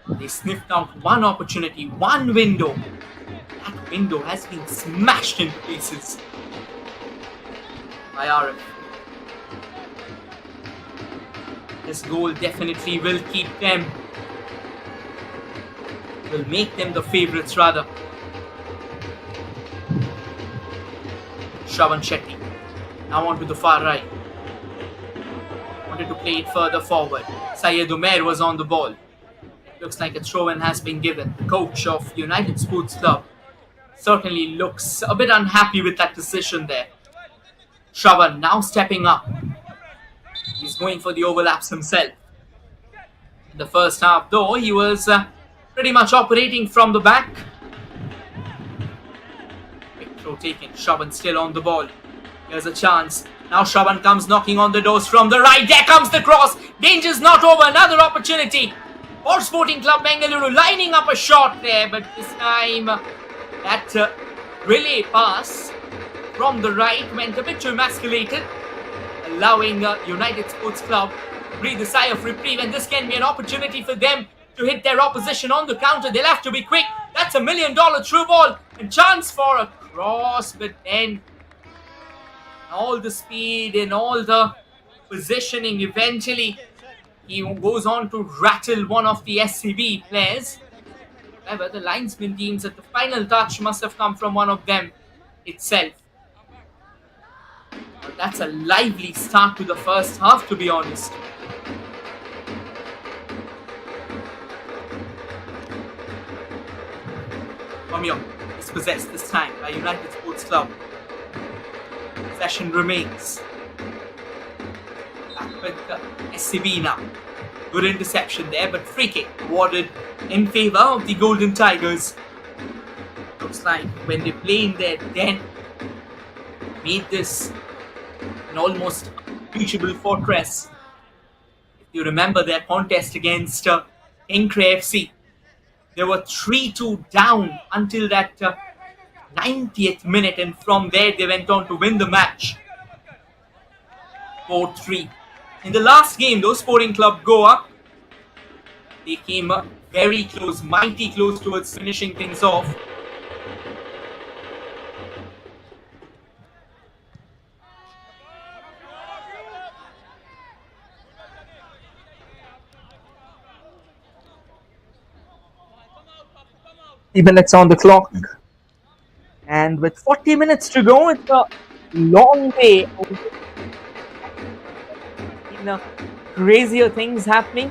they sniffed out one opportunity, one window. That window has been smashed into pieces by RF. This goal definitely will keep them, will make them the favourites rather. Shravan Shetty now onto the far right. Wanted to play it further forward. Syed Umair was on the ball. Looks like a throw-in has been given. The coach of United Sports Club certainly looks a bit unhappy with that decision there. Shravan now stepping up. He's going for the overlaps himself. In the first half though, he was pretty much operating from the back. Big throw taken. Shravan still on the ball. Here's a chance. Now Shravan comes knocking on the doors from the right. There comes the cross. Danger's not over. Another opportunity for Sporting Club Bengaluru, lining up a shot there, but this time that relay pass from the right went a bit too emasculated, allowing United Sports Club to breathe a sigh of reprieve, and this can be an opportunity for them to hit their opposition on the counter. They'll have to be quick. That's $1 million through ball and chance for a cross, but then all the speed and all the positioning, eventually he goes on to rattle one of the SCB players. However, the linesman deems that the final touch must have come from one of them itself. But that's a lively start to the first half, to be honest. Romeo is possessed this time by United Sports Club. Possession remains. Back with SCB now. Good interception there, but free kick awarded in favour of the Golden Tigers. Looks like when they play in their den, made this an almost unreachable fortress. If you remember their contest against Encre FC, they were 3-2 down until that 90th minute, and from there they went on to win the match 4-3. In the last game, those Sporting Club Goa, they came very close, mighty close towards finishing things off. Minutes on the clock, and with 40 minutes to go, it's a long way. Crazier things happening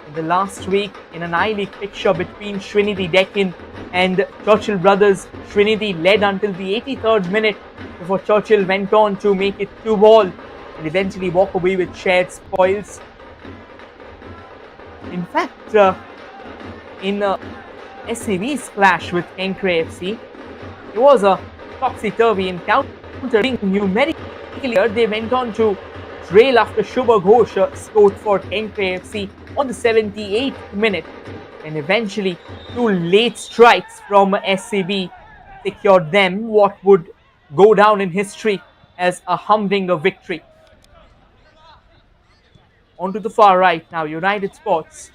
in the last week in an ILeague fixture between Trinity Deccan and Churchill Brothers. Trinity led until the 83rd minute before Churchill went on to make it 2-2 and eventually walk away with shared spoils. In fact, in SAV's clash with Encre FC, it was a topsy-turvy encounter. Numerically, they went on to trail after Shubha Ghosh scored for Encre FC on the 78th minute, and eventually 2 late strikes from SAB secured them what would go down in history as a humdinger victory. On to the far right now, United Sports.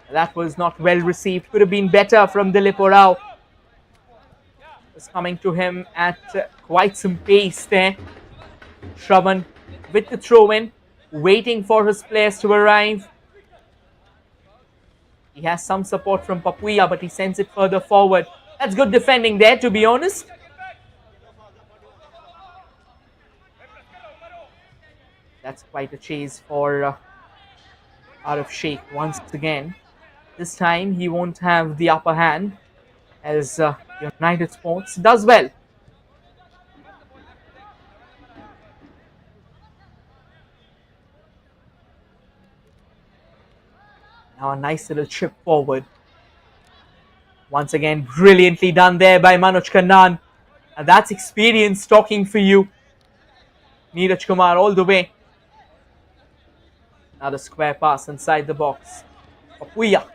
That was not well received. Could have been better from Dilip Rao. Was coming to him at quite some pace there. Shravan with the throw-in, waiting for his players to arrive. He has some support from Papuya, but he sends it further forward. That's good defending there, to be honest. That's quite a chase for Arif Sheikh once again. This time he won't have the upper hand as United Sports does well. Now a nice little chip forward. Once again, brilliantly done there by Manoj Kannan. And that's experience talking for you. Neeraj Kumar all the way. Another square pass inside the box. Papuya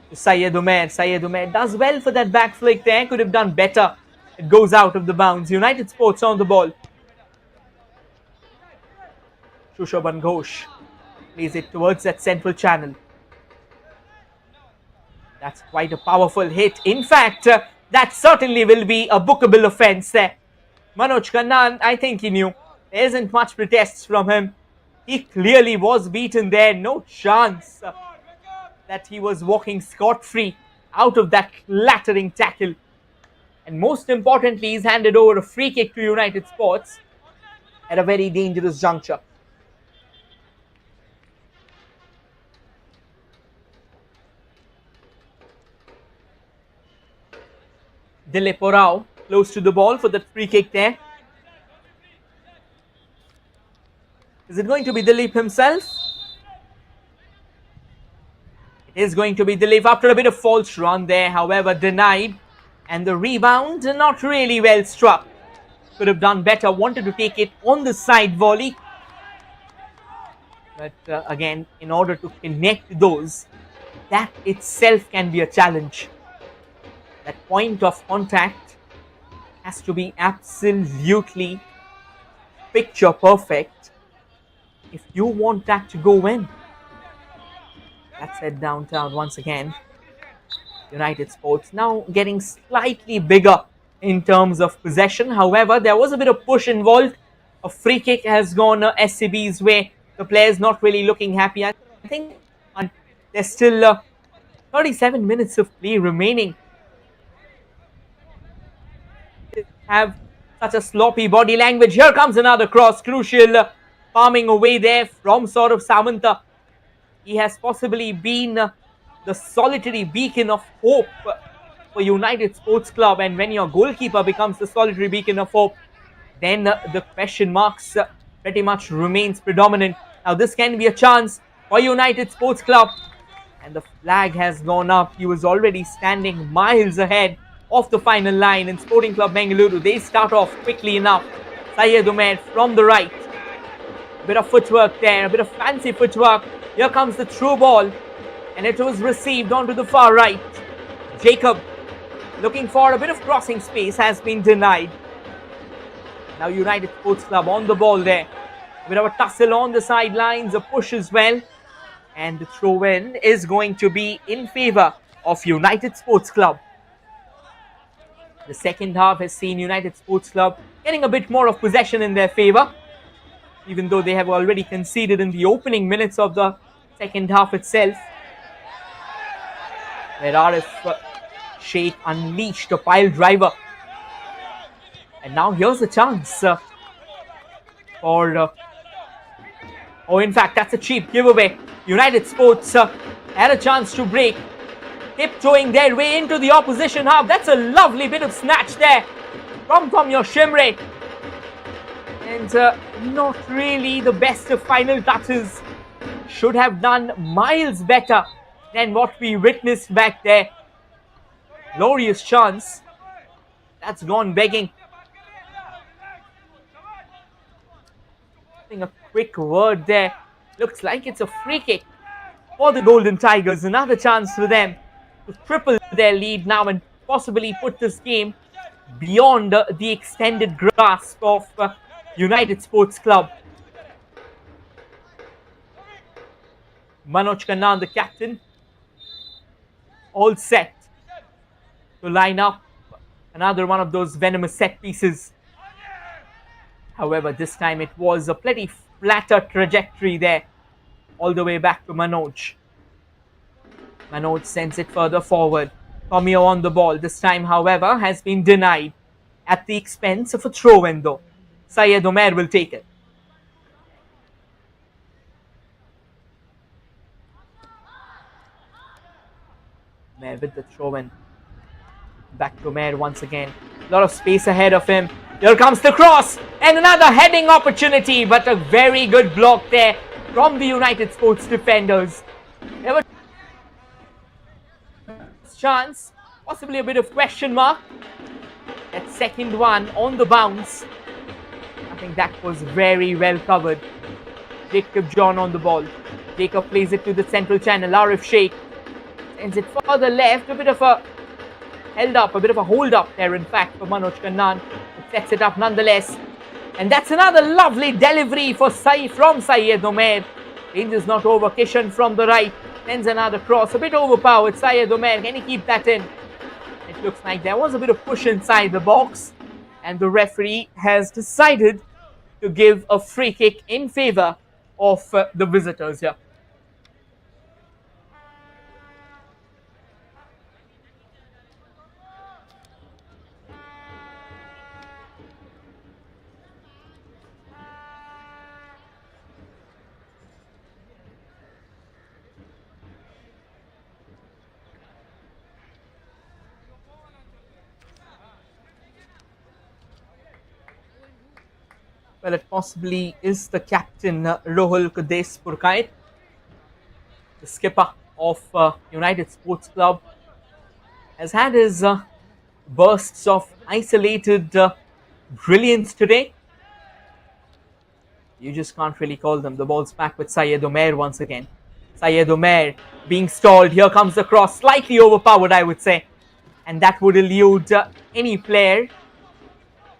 to Syed Umair. Syed Umair does well for that back flick there. Could have done better. It goes out of the bounds. United Sports on the ball. Shushoban Ghosh plays it towards that central channel. That's quite a powerful hit. In fact, that certainly will be a bookable offence there. Manoj Kannan, I think he knew. There isn't much protests from him. He clearly was beaten there. No chance that he was walking scot-free out of that clattering tackle. And most importantly, he's handed over a free kick to United Sports at a very dangerous juncture. Dilip Rao close to the ball for that free kick there. Is it going to be Dilip himself? It is going to be Dilip after a bit of false run there, however denied. And the rebound not really well struck. Could have done better, wanted to take it on the side volley. But again, in order to connect those, that itself can be a challenge. That point of contact has to be absolutely picture perfect if you want that to go in. That's it downtown once again. United Sports now getting slightly bigger in terms of possession. However, there was a bit of push involved. A free kick has gone SCB's way. The players not really looking happy. I think there's still 37 minutes of play remaining. Have such a sloppy body language. Here comes another cross. Crucial palming away there from Saurav Samanta. He has possibly been the solitary beacon of hope for United Sports Club. And when your goalkeeper becomes the solitary beacon of hope, then the question marks pretty much remains predominant. Now this can be a chance for United Sports Club. And the flag has gone up. He was already standing miles ahead of the final line in Sporting Club Bengaluru. They start off quickly enough. Syed Umair from the right. A bit of footwork there, a bit of fancy footwork. Here comes the through ball, and it was received onto the far right. Jacob looking for a bit of crossing space, has been denied. Now United Sports Club on the ball there. A bit of a tussle on the sidelines, a push as well. And the throw-in is going to be in favour of United Sports Club. The second half has seen United Sports Club getting a bit more of possession in their favour, even though they have already conceded in the opening minutes of the second half itself, where Arif Sheikh unleashed a pile driver. And now here's a chance for... in fact, that's a cheap giveaway. United Sports had a chance to break, tiptoeing their way into the opposition half. That's a lovely bit of snatch there from your Shimre. And not really the best of final touches. Should have done miles better than what we witnessed back there. Glorious chance. That's gone begging. A quick word there. Looks like it's a free kick for the Golden Tigers. Another chance for them to triple their lead now and possibly put this game beyond the extended grasp of United Sports Club. Manoj Khanna, the captain, all set to line up another one of those venomous set pieces. However, this time it was a pretty flatter trajectory there, all the way back to Manoj. Manoj sends it further forward. Tomio on the ball. This time, however, has been denied at the expense of a throw-in though. Syed Umair will take it. Umair with the throw-in. Back to Umair once again. A lot of space ahead of him. Here comes the cross and another heading opportunity, but a very good block there from the United Sports defenders. There was chance, possibly a bit of question mark. That second one on the bounce, I think that was very well covered. Jacob John on the ball. Jacob plays it to the central channel. Arif Sheikh sends it further left. A bit of a held up, a bit of a hold up there in fact for Manoj Khanna. Sets it up nonetheless, and that's another lovely delivery from Syed Umair. Range is not over. Kishan from the right sends another cross, a bit overpowered. Syed Umair, can he keep that in? It looks like there was a bit of push inside the box, and the referee has decided to give a free kick in favour of the visitors here. Well, it possibly is the captain, Rohul Kudespurkait, the skipper of United Sports Club, has had his bursts of isolated brilliance today. You just can't really call them. The ball's back with Syed Umair once again. Syed Umair being stalled. Here comes the cross, slightly overpowered, I would say. And that would elude any player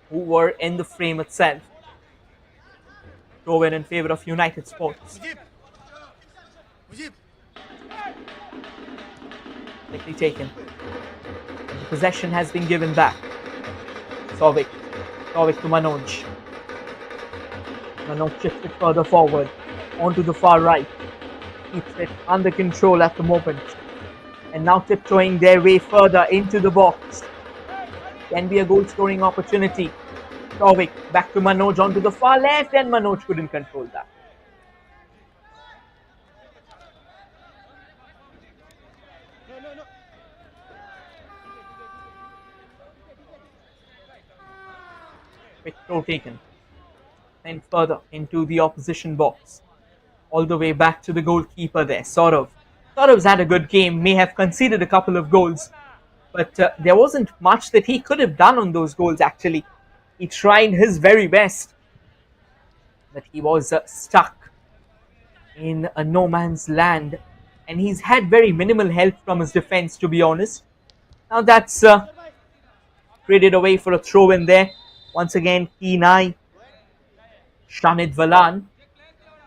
who were in the frame itself. Throw in favour of United Sports. Quickly taken. Possession has been given back. Sovic to Manoj. Manoj shifts it further forward onto the far right. Keeps it under control at the moment. And now tiptoeing their way further into the box. Can be a goal scoring opportunity. Sovic back to Manoj onto the far left, and Manoj couldn't control that. Quick throw taken. And further into the opposition box. All the way back to the goalkeeper there, Saurav. Saurav's had a good game, may have conceded a couple of goals, but there wasn't much that he could have done on those goals actually. He tried his very best, but he was stuck in a no man's land, and he's had very minimal help from his defense, to be honest. Now that's traded away for a throw in there. Once again, keen eye, Shanid Valan.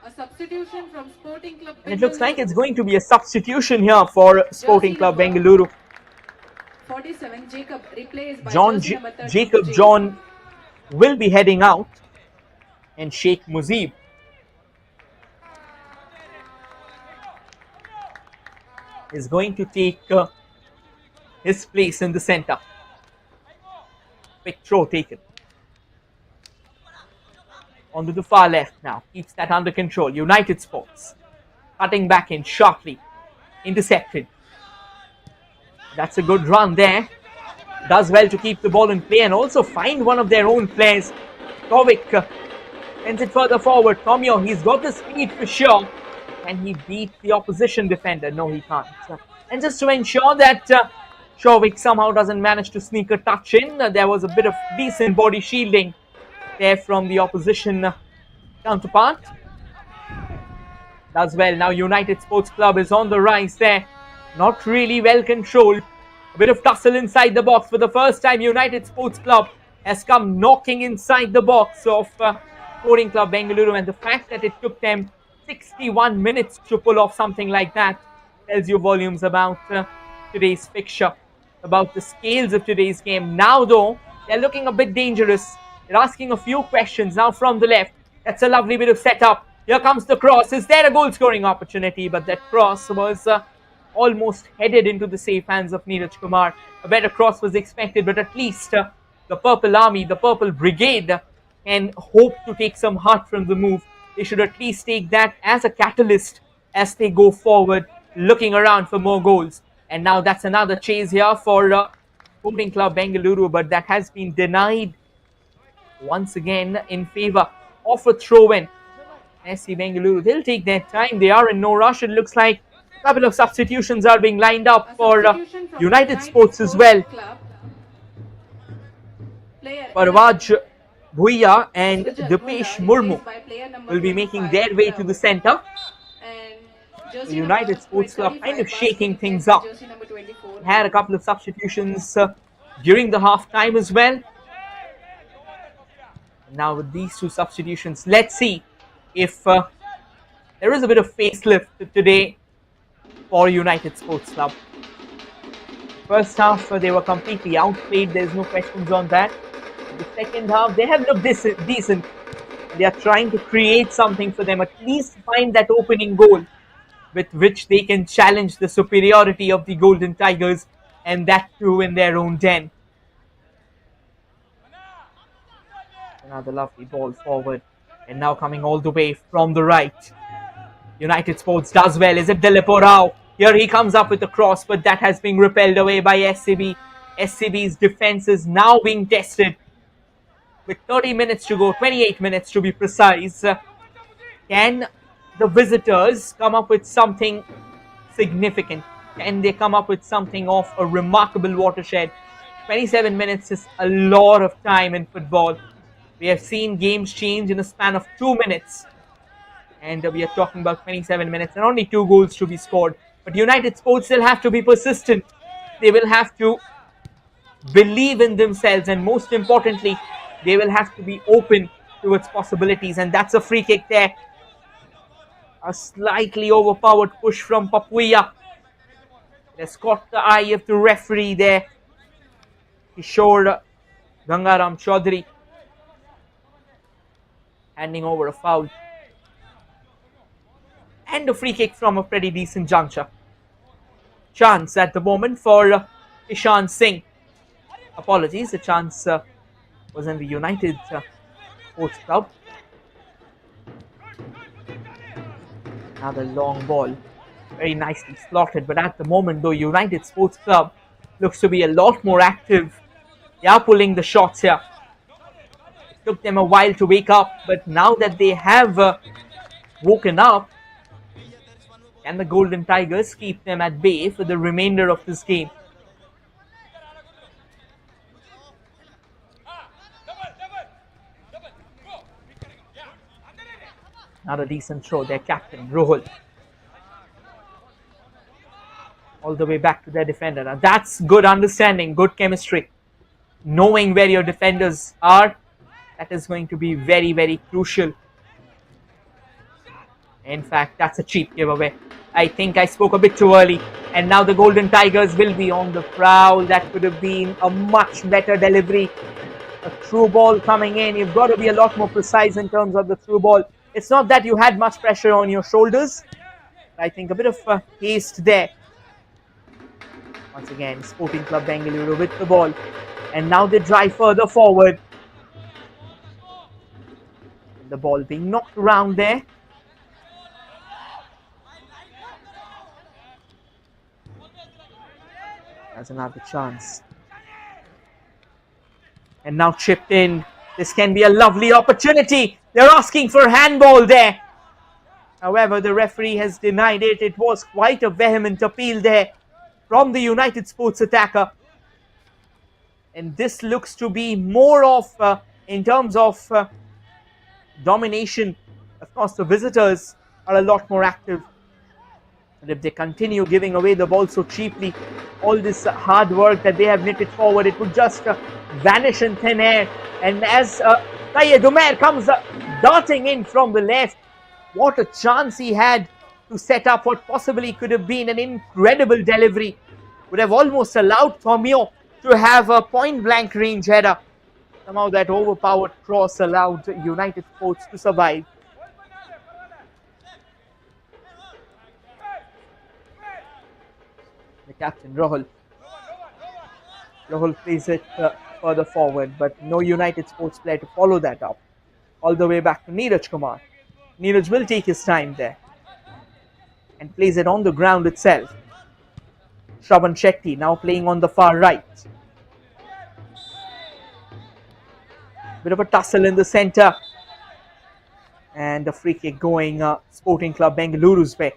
A substitution from Sporting Club And it looks like Bengaluru. it's going to be a substitution here for Sporting Club Bengaluru. 47 Jacob replaced by John jersey number 30, Jacob John will be heading out, and Sheikh Muzib is going to take his place in the center. Quick throw taken. Onto the far left now. Keeps that under control. United Sports cutting back in sharply. Intercepted. That's a good run there. Does well to keep the ball in play and also find one of their own players. Tovik sends it further forward. Tomio, he's got the speed for sure. Can he beat the opposition defender? No, he can't. And just to ensure that Tovik somehow doesn't manage to sneak a touch in, there was a bit of decent body shielding there from the opposition counterpart. Does well. Now United Sports Club is on the rise there. Not really well controlled. A bit of tussle inside the box. For the first time, United Sports Club has come knocking inside the box of Sporting Club Bengaluru, and the fact that it took them 61 minutes to pull off something like that tells you volumes about today's fixture, about the scales of today's game. Now though, they're looking a bit dangerous. They're asking a few questions now from the left. That's a lovely bit of setup. Here comes the cross. Is there a goal scoring opportunity? But that cross was almost headed into the safe hands of Neeraj Kumar. A better cross was expected, but at least the Purple Army, the Purple Brigade can hope to take some heart from the move. They should at least take that as a catalyst as they go forward, looking around for more goals. And now that's another chase here for Sporting Club Bengaluru, but that has been denied once again in favour of a throw-in. SC Bengaluru, they'll take their time. They are in no rush. It looks like a couple of substitutions are being lined up for United Sports as well. Parvaj Bhuiya and Dipesh Murmu will be making their way to the centre. The United Sports Club kind of shaking things up. Had a couple of substitutions during the half time as well. Now with these two substitutions, let's see if there is a bit of facelift today for United Sports Club. First half, they were completely outplayed. There's no questions on that. The second half, they have looked decent. They are trying to create something for them, at least find that opening goal with which they can challenge the superiority of the Golden Tigers, and that too in their own den. Another lovely ball forward, and now coming all the way from the right. United Sports does well. Is it Dilipo Rao? Here he comes up with the cross, but that has been repelled away by SCB. SCB's defense is now being tested. With 30 minutes to go, 28 minutes to be precise, can the visitors come up with something significant? Can they come up with something of a remarkable watershed? 27 minutes is a lot of time in football. We have seen games change in a span of 2 minutes. And we are talking about 27 minutes and only 2 goals to be scored. But United Sports still have to be persistent. They will have to believe in themselves, and most importantly, they will have to be open towards possibilities. And that's a free kick there. A slightly overpowered push from Papuia. It has caught the eye of the referee there. Kishore Gangaram Chaudhary handing over a foul. And a free kick from a pretty decent juncture. Chance at the moment for Ishan Singh. Apologies, the chance was in the United Sports Club. Another long ball. Very nicely slotted, but at the moment though, United Sports Club looks to be a lot more active. They are pulling the shots here. It took them a while to wake up, but now that they have woken up, can the Golden Tigers keep them at bay for the remainder of this game? Not a decent throw. Their captain, Rohul. All the way back to their defender. Now that's good understanding, good chemistry. Knowing where your defenders are, that is going to be very, very crucial. In fact, that's a cheap giveaway. I think I spoke a bit too early. And now the Golden Tigers will be on the prowl. That could have been a much better delivery. A through ball coming in. You've got to be a lot more precise in terms of the through ball. It's not that you had much pressure on your shoulders. I think a bit of haste there. Once again, Sporting Club Bengaluru with the ball. And now they drive further forward. The ball being knocked around there. That's another chance. And now chipped in. This can be a lovely opportunity. They're asking for handball there. However, the referee has denied it. It was quite a vehement appeal there from the United Sports attacker. And this looks to be more of, in terms of domination. Of course, the visitors are a lot more active. And if they continue giving away the ball so cheaply, all this hard work that they have knitted forward, it would just vanish in thin air. And as Syed Umair comes darting in from the left, what a chance he had to set up what possibly could have been an incredible delivery. Would have almost allowed Tomio to have a point-blank range header. Somehow that overpowered cross allowed United Sports to survive. The captain, Rohul. Rohul plays it further forward, but no United Sports player to follow that up. All the way back to Neeraj Kumar. Neeraj will take his time there and plays it on the ground itself. Shravan Shetty now playing on the far right. Bit of a tussle in the centre. And a free kick going Sporting Club Bengaluru's way.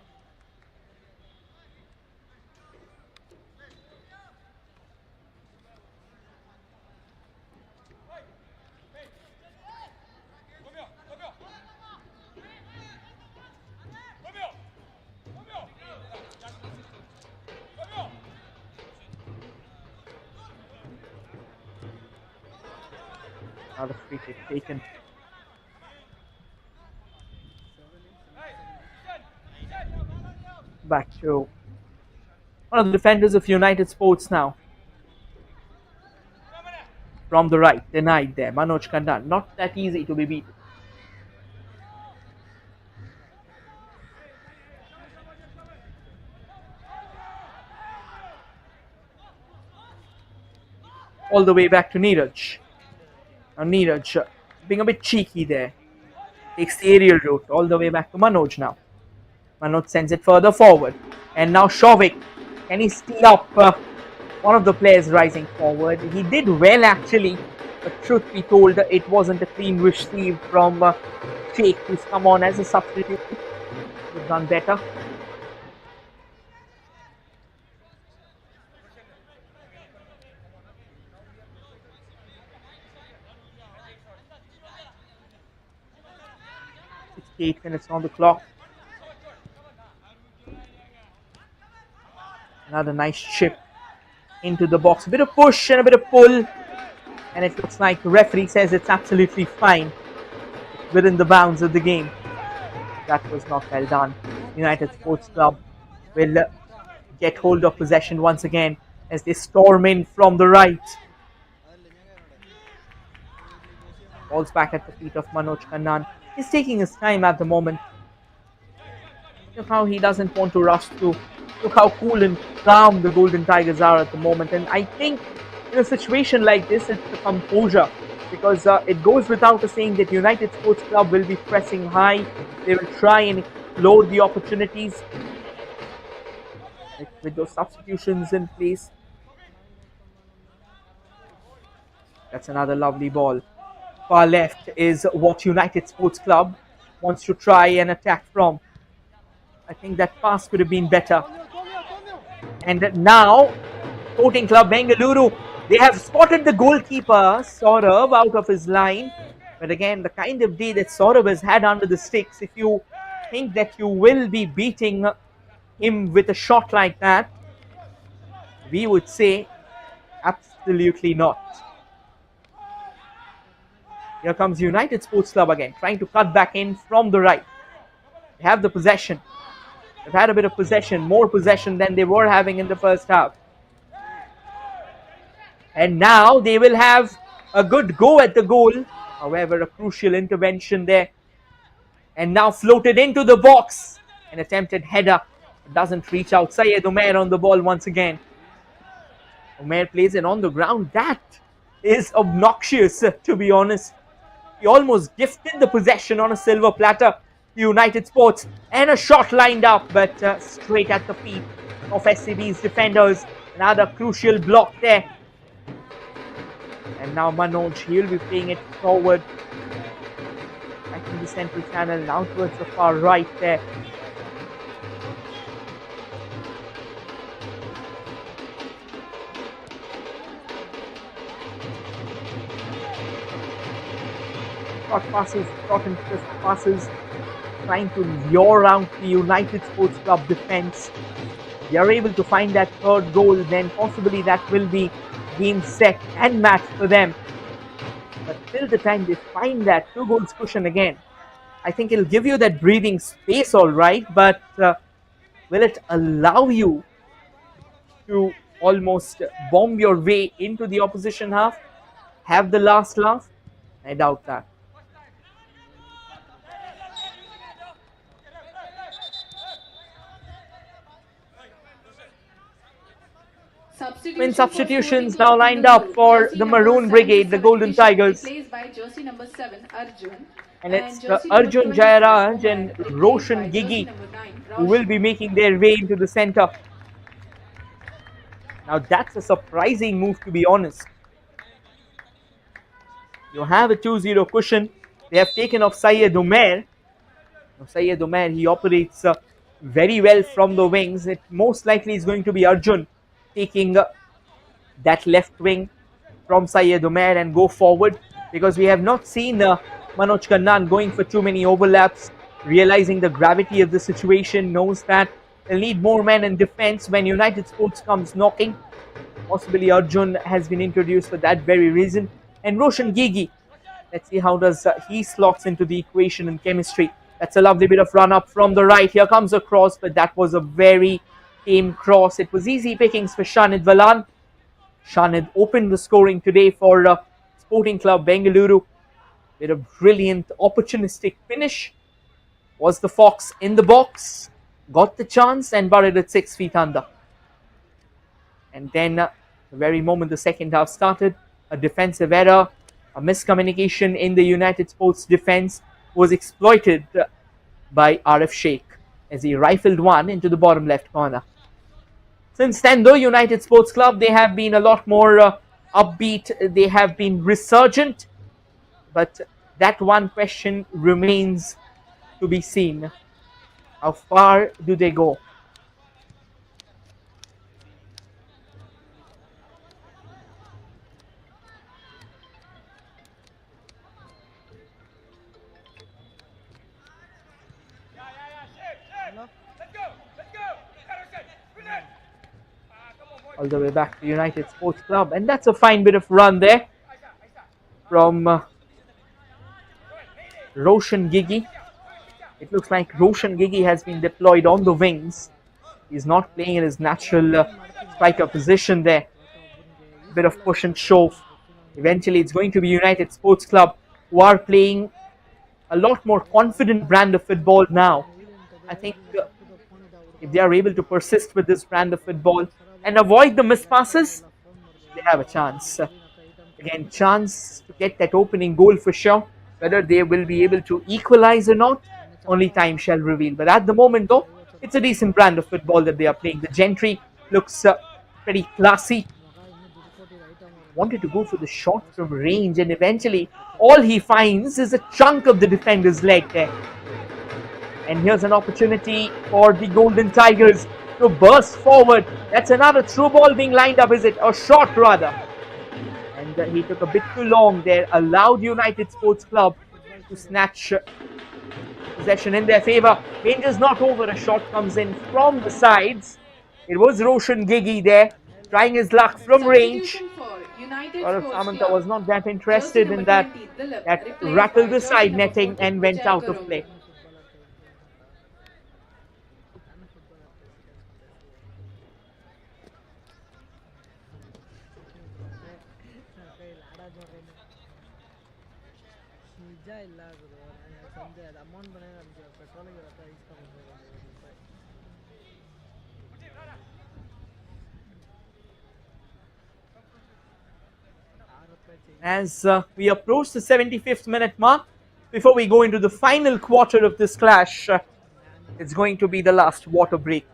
Now the free kick taken. Back to one of the defenders of United Sports now. From the right, denied there. Manoj Kandan. Not that easy to be beaten. All the way back to Neeraj. Now Neeraj being a bit cheeky there. Takes the aerial route all the way back to Manoj now. Manoj sends it further forward. And now Shovik. Can he steal up one of the players rising forward? He did well actually. But truth be told, it wasn't a clean receive from Sheikh, who's come on as a substitute. He's done better. It's 8 minutes on the clock. Another nice chip into the box. A bit of push and a bit of pull. And it looks like the referee says it's absolutely fine. It's within the bounds of the game. That was not well done. United Sports Club will get hold of possession once again as they storm in from the right. Ball's back at the feet of Manoj Kannan. He's taking his time at the moment. Look how he doesn't want to rush through. Look how cool and calm the Golden Tigers are at the moment. And I think in a situation like this, it's the composure. Because it goes without saying that United Sports Club will be pressing high. They will try and explode the opportunities. With those substitutions in place. That's another lovely ball. Far left is what United Sports Club wants to try and attack from. I think that pass could have been better. And now, Sporting Club Bengaluru, they have spotted the goalkeeper, Saurav, out of his line. But again, the kind of day that Saurabh has had under the sticks, if you think that you will be beating him with a shot like that, we would say absolutely not. Here comes United Sports Club again, trying to cut back in from the right. They have the possession. They've had a bit of possession, more possession than they were having in the first half. And now they will have a good go at the goal. However, a crucial intervention there. And now floated into the box. An attempted header. It doesn't reach out. Syed Umair on the ball once again. Umair plays it on the ground. That is obnoxious, to be honest. He almost gifted the possession on a silver platter. United Sports, and a shot lined up, but straight at the feet of SCB's defenders. Another crucial block there. And now Manoj, he will be playing it forward. Back in the central channel, now towards the far right there. Short and crisp passes, trying to lure out the United Sports Club defence. They are able to find that third goal, then possibly that will be game, set and match for them. But till the time they find that 2 goals cushion again, I think it'll give you that breathing space, alright, but will it allow you to almost bomb your way into the opposition half? Have the last laugh? I doubt that. Substitutions now lined up for the Maroon Brigade, the Golden Tigers. By jersey number 7, Arjun. And it's Arjun Jayaraj and Roshan Gigi who will be making their way into the centre. Now that's a surprising move, to be honest. You have a 2-0 cushion. They have taken off Syed Umair. Now Syed Umair, he operates very well from the wings. It most likely is going to be Arjun taking that left wing from Syed Umair and go forward, because we have not seen Manoj Kannan going for too many overlaps, realizing the gravity of the situation, knows that they'll need more men in defence when United Sports comes knocking. Possibly Arjun has been introduced for that very reason. And Roshan Gigi, let's see how does he slots into the equation and chemistry. That's a lovely bit of run up from the right. Here comes a cross, but that was a very tame cross. It was easy pickings for Shanid Valan. Shanid opened the scoring today for Sporting Club Bengaluru with a brilliant opportunistic finish. Was the Fox in the box, got the chance and buried it 6 feet under. And then the very moment the second half started, a defensive error, a miscommunication in the United Sports defense was exploited by Arif Sheikh as he rifled one into the bottom left corner. Since then, though, United Sports Club, they have been a lot more upbeat, they have been resurgent, but that one question remains to be seen. How far do they go? All the way back to United Sports Club, and that's a fine bit of run there from Roshan Gigi. It looks like Roshan Gigi has been deployed on the wings. He's not playing in his natural striker position there. Bit of push and shove. Eventually it's going to be United Sports Club who are playing a lot more confident brand of football now. I think if they are able to persist with this brand of football and avoid the miss passes, they have a chance. Again, chance to get that opening goal for sure. Whether they will be able to equalize or not, only time shall reveal. But at the moment though, it's a decent brand of football that they are playing. The Gentry looks pretty classy. Wanted to go for the shot from range, and eventually all he finds is a chunk of the defender's leg there. And here's an opportunity for the Golden Tigers to burst forward. That's another through ball being lined up, is it? A shot rather. And and he took a bit too long there, allowed United Sports Club to snatch possession in their favour. Danger's not over, a shot comes in from the sides. It was Roshan Gigi there, trying his luck from range. Substitution for United Gaurav Sports Samanta Club. was not that Jersey interested number in that. 20, Dilip, That replaced rattled by the jersey side number netting 40, and went Vijay out of Kurungu. play. As we approach the 75th minute mark, before we go into the final quarter of this clash, it's going to be the last water break.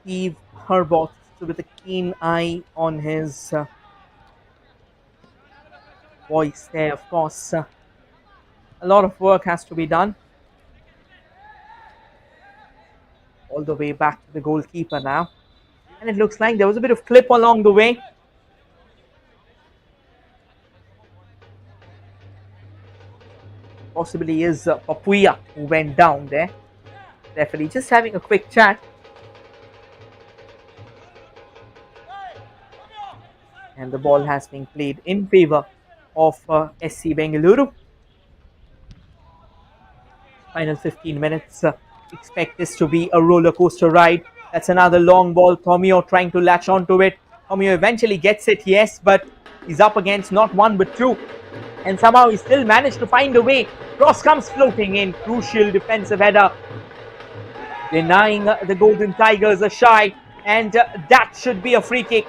Steve Herbert with a keen eye on his voice there, of course. A lot of work has to be done. All the way back to the goalkeeper now. And it looks like there was a bit of clip along the way. Possibly is Papuya who went down there. Definitely just having a quick chat. And the ball has been played in favour of SC Bengaluru. Final 15 minutes. Expect this to be a roller coaster ride. That's another long ball. Tomio trying to latch onto it. Tomio eventually gets it, yes, but he's up against not one but two. And somehow he still managed to find a way. Cross comes floating in. Crucial defensive header. Denying the Golden Tigers a shy. And that should be a free kick.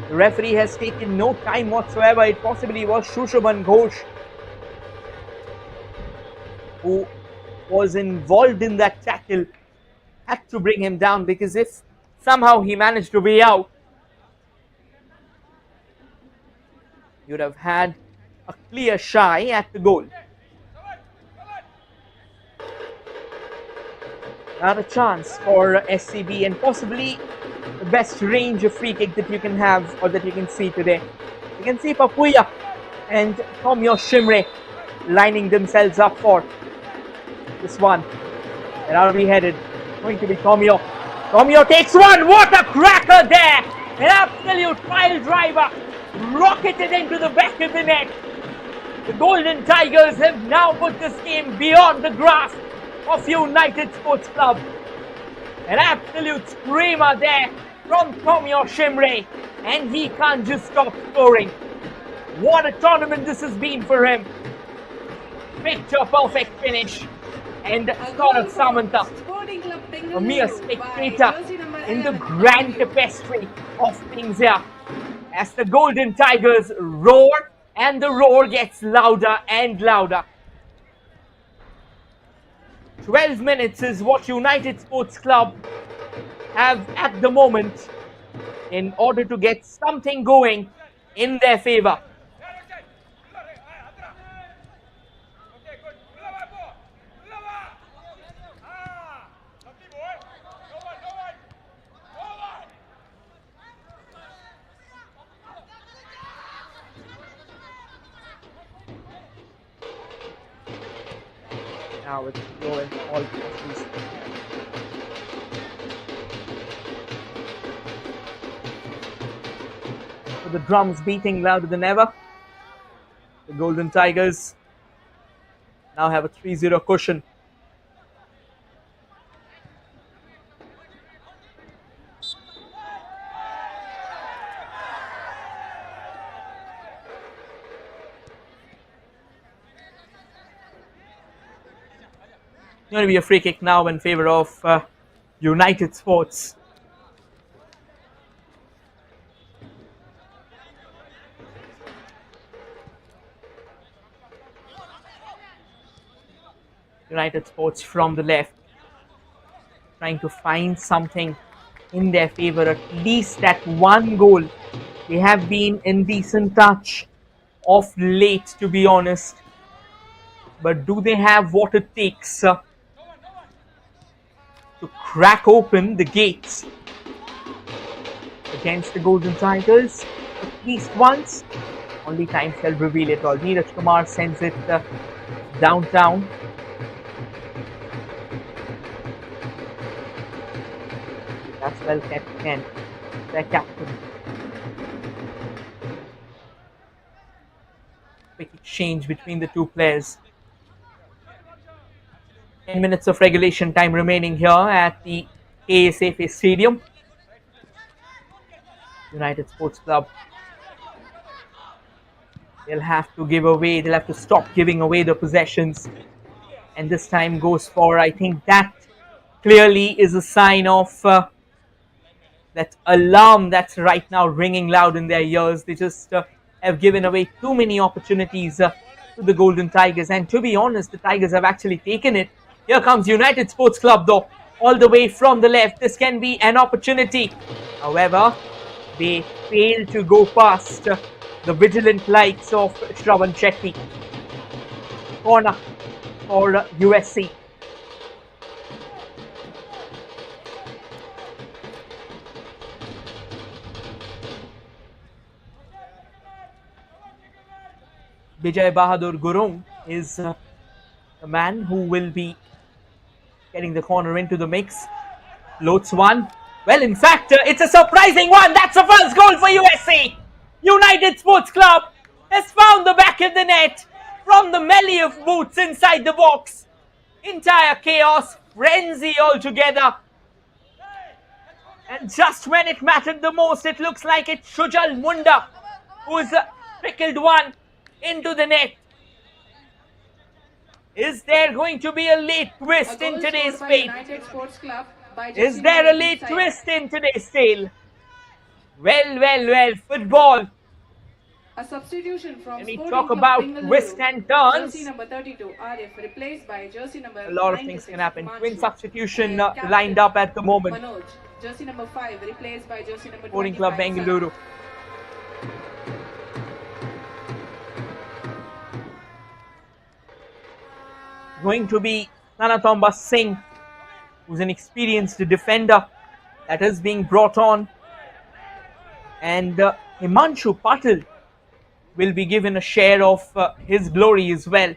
The referee has taken no time whatsoever. It possibly was Shushaban Ghosh who was involved in that tackle. Had to bring him down, because if somehow he managed to be out, you'd have had a clear shy at the goal. Not a chance for SCB, and possibly the best range of free kick that you can have, or that you can see today. You can see Papuya and Tomio Shimre lining themselves up for this one. Where are we headed? Going to be Tomio. Tomio takes one. What a cracker there! An absolute pile driver, rocketed into the back of the net. The Golden Tigers have now put this game beyond the grasp of United Sports Club. An absolute screamer there from Tomio Shimre, and he can't just stop scoring. What a tournament this has been for him. Picture perfect finish. And Gaurav Samanta, a mere spectator in the grand tapestry of things here, as the Golden Tigers roar, and the roar gets louder and louder. 12 minutes is what United Sports Club have at the moment in order to get something going in their favour. Now it's going all countries. the drums beating louder than ever. The Golden Tigers now have a 3-0 cushion. Going to be a free kick now in favor of United Sports. United Sports from the left, trying to find something in their favor, at least that one goal. They have been in decent touch of late, to be honest. But do they have what it takes to crack open the gates against the Golden Tigers? At least once. Only time shall reveal it all. Neeraj Kumar sends it downtown. That's well kept again. Their captain. Quick exchange between the two players. 10 minutes of regulation time remaining here at the ASFA Stadium. United Sports Club. They'll have to stop giving away the possessions. And this time goes for, I think that clearly is a sign of that alarm that's right now ringing loud in their ears. They just have given away too many opportunities to the Golden Tigers. And to be honest, the Tigers have actually taken it. Here comes United Sports Club though, all the way from the left. This can be an opportunity. However, they fail to go past the vigilant likes of Shravan Shetty. Corner for USC. Vijay Bahadur Gurung is the man who will be getting the corner into the mix. Loads one. Well, in fact, it's a surprising one. That's the first goal for USC. United Sports Club has found the back of the net from the melee of boots inside the box. Entire chaos, frenzy altogether. And just when it mattered the most, it looks like it's Shujal Munda who's trickled one into the net. Is there going to be a late twist in today's fate? Is there a late twist in today's tale? Well, football. A substitution from When we Sporting talk Club about Bengaluru, twists and turns, jersey number 32, Arif, replaced by jersey number a lot of 96, things can happen. Himanshu. Twin substitution And captain lined up at the moment. Manoj, jersey number 5, replaced by jersey number Sporting Club 25, Bengaluru. Going to be Nanatomba Singh, who's an experienced defender that is being brought on. And Himanshu Patil will be given a share of his glory as well.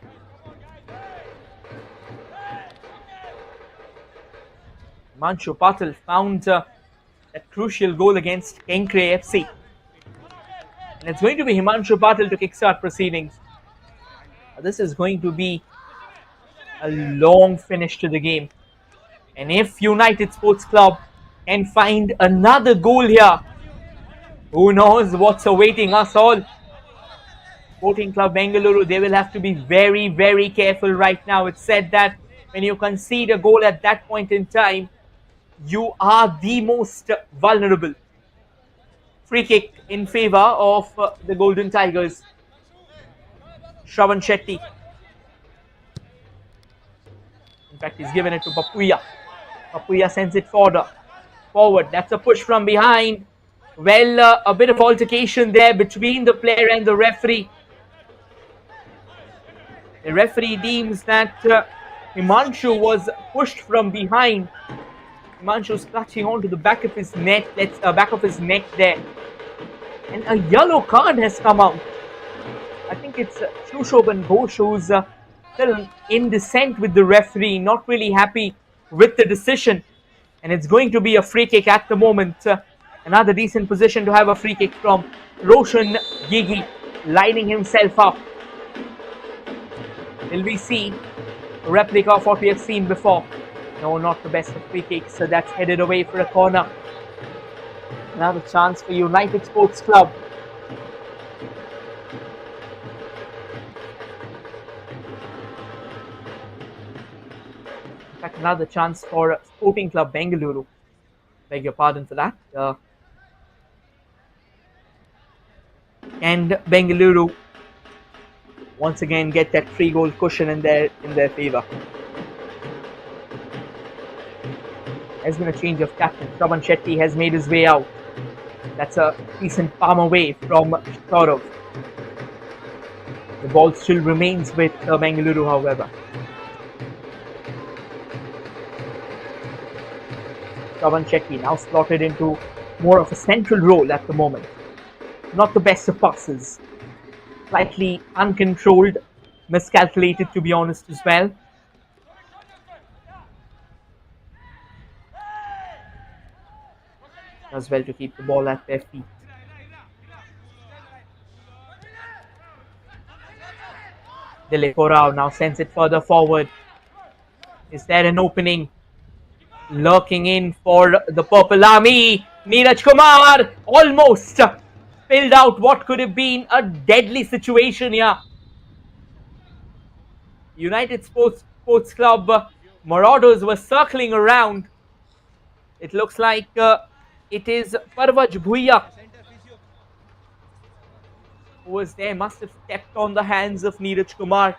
Himanshu Patil found that crucial goal against Kenkre FC. And it's going to be Himanshu Patil to kickstart proceedings. This is going to be a long finish to the game. And if United Sports Club can find another goal here, who knows what's awaiting us all. Sporting Club Bengaluru, they will have to be very, very careful right now. It's said that when you concede a goal at that point in time, you are the most vulnerable. Free kick in favor of the Golden Tigers. Shravan Shetty. In fact, he's given it to Papuya. Papuya sends it forward. That's a push from behind. Well, a bit of altercation there between the player and the referee. The referee deems that Himanshu was pushed from behind. Himanshu's clutching onto the back of his neck. Back of his neck there. And a yellow card has come out. I think it's Shushoban Ghosh who's still in dissent with the referee, not really happy with the decision. And it's going to be a free kick at the moment Another decent position to have a free kick from Roshan Gigi, lining himself up. Will we see a replica of what we have seen before? No, not the best of free kicks, so that's headed away for a corner. Another chance for United Sports Club. In fact, another chance for Sporting Club Bengaluru. Beg your pardon for that. And Bengaluru once again get that 3-goal cushion in their favour. There's been a change of captain. Shravan Shetty has made his way out. That's a decent palm away from Saurav. The ball still remains with Bengaluru, however. Shravan Shetty now slotted into more of a central role at the moment. Not the best of passes. Slightly uncontrolled, miscalculated to be honest as well. Does well to keep the ball at their feet. Dilip Korao now sends it further forward. Is there an opening? Lurking in for the Purple Army. Neeraj Kumar almost spilled out what could have been a deadly situation here. United Sports Club Marauders were circling around. It looks like it is Parvaj Bhuiya who was there, must have stepped on the hands of Neeraj Kumar.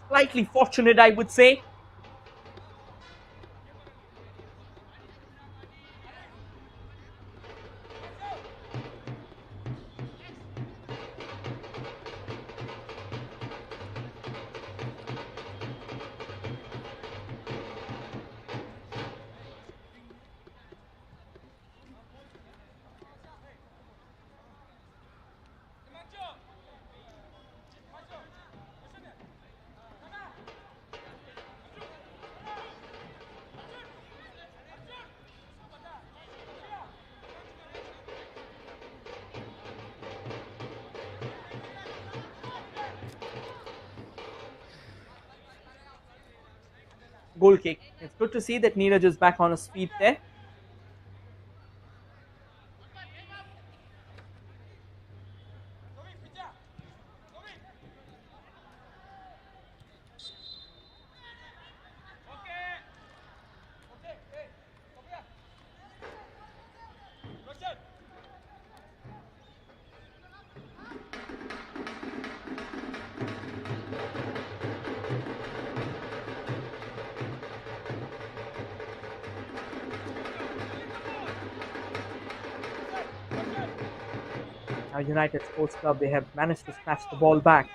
Slightly fortunate, I would say. Goal kick. It's good to see that Neeraj is back on his feet there. Now United Sports Club, they have managed to snatch the ball back.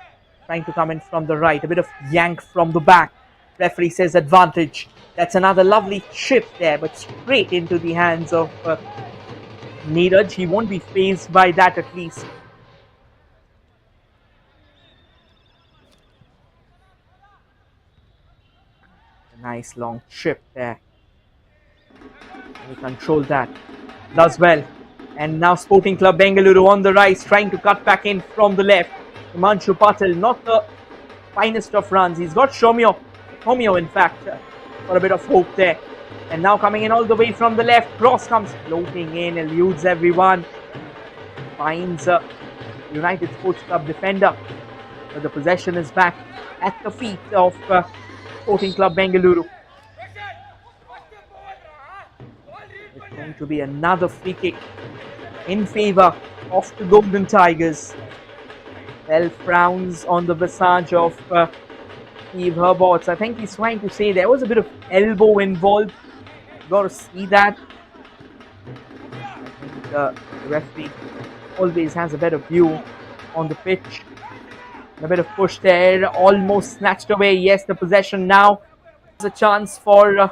Trying to come in from the right. A bit of yank from the back. Referee says advantage. That's another lovely chip there, but straight into the hands of Neeraj. He won't be fazed by that at least. A nice long chip there. He controlled that. Does well. And now Sporting Club Bengaluru on the rise, trying to cut back in from the left. Himanshu Patel, not the finest of runs. He's got Homeo in fact, for a bit of hope there. And now coming in all the way from the left. Cross comes floating in, eludes everyone. Finds United Sports Club defender. But the possession is back at the feet of Sporting Club Bengaluru. It's going to be another free kick in favour of the Golden Tigers. Well, frowns on the visage of Steve Herbots. I think he's trying to say there was a bit of elbow involved. You've got to see that. I think the referee always has a better view on the pitch. A bit of push there, almost snatched away. Yes, the possession now. There's a chance for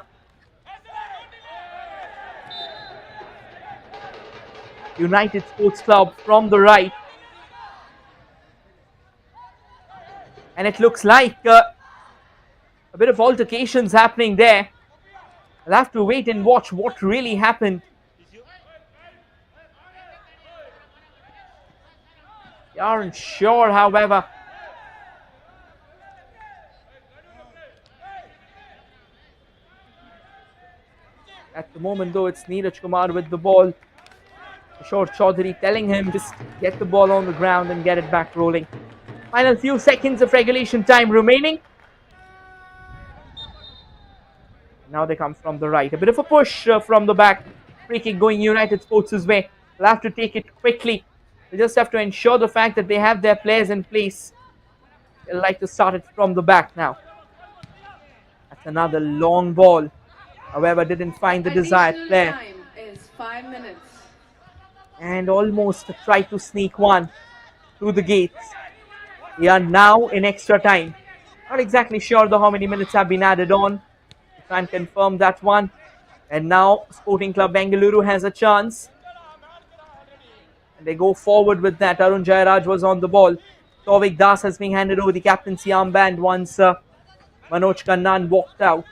United Sports Club from the right. And it looks like a bit of altercations happening there. I'll have to wait and watch what really happened. They aren't sure, however. At the moment, though, it's Neeraj Kumar with the ball. Kishore Chaudhary telling him just get the ball on the ground and get it back rolling. Final few seconds of regulation time remaining. Now they come from the right. A bit of a push from the back. Free kick going United Sports' way. They'll have to take it quickly. They just have to ensure the fact that they have their players in place. They'll like to start it from the back now. That's another long ball. However, didn't find the desired player. Time is 5 minutes. And almost tried to sneak one through the gates. We are now in extra time. Not exactly sure though how many minutes have been added on. Can't confirm that one. And now Sporting Club Bengaluru has a chance. And they go forward with that. Arun Jairaj was on the ball. Tauvik Das has been handed over the captaincy armband once Manoj Kannan walked out.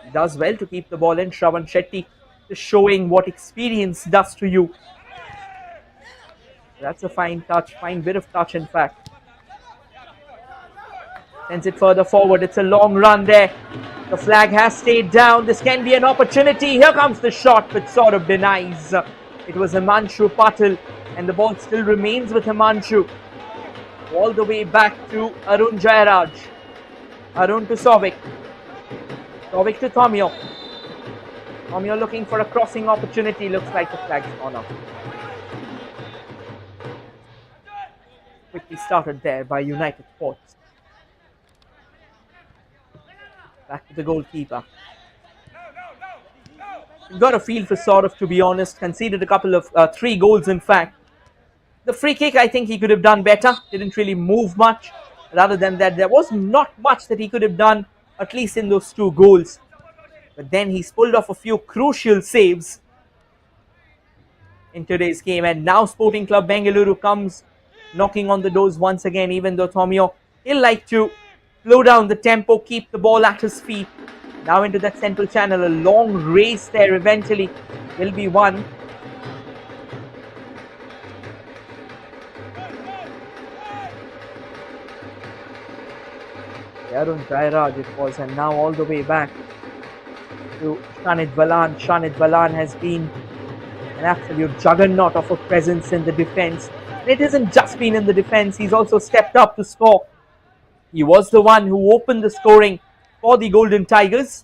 He does well to keep the ball in. Shravan Shetty just showing what experience does to you. That's a fine touch, fine bit of touch in fact. Sends it further forward. It's a long run there. The flag has stayed down. This can be an opportunity. Here comes the shot, but sort of denies. It was Himanshu Patil, and the ball still remains with Himanshu. All the way back to Arun Jairaj. Arun to Souvik. Souvik to Thomio. Thomio looking for a crossing opportunity. Looks like the flag's gone up. Quickly started there by United Sports. Back to the goalkeeper. Got a feel for Saurav, to be honest. Conceded a couple of 3 goals in fact. The free kick, I think he could have done better. Didn't really move much. Rather than that, there was not much that he could have done, at least in those 2 goals. But then he's pulled off a few crucial saves in today's game. And now Sporting Club Bengaluru comes knocking on the doors once again, even though Thomio, he'll like to slow down the tempo, keep the ball at his feet. Now into that central channel, a long race there eventually will be won. Arun Jairaj it was, and now all the way back to Shanid Balan. Shanid Balan has been an absolute juggernaut of a presence in the defence. And it hasn't just been in the defence, he's also stepped up to score. He was the one who opened the scoring for the Golden Tigers.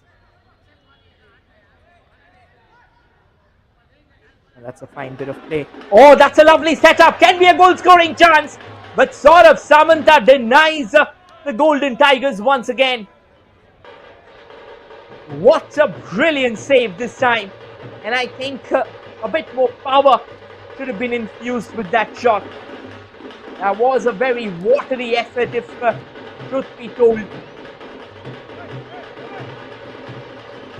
And that's a fine bit of play. Oh, that's a lovely setup. Can be a goal scoring chance. But Saurav Samanta denies the Golden Tigers once again. What a brilliant save this time. And I think a bit more power should have been infused with that shot. That was a very watery effort, if truth be told.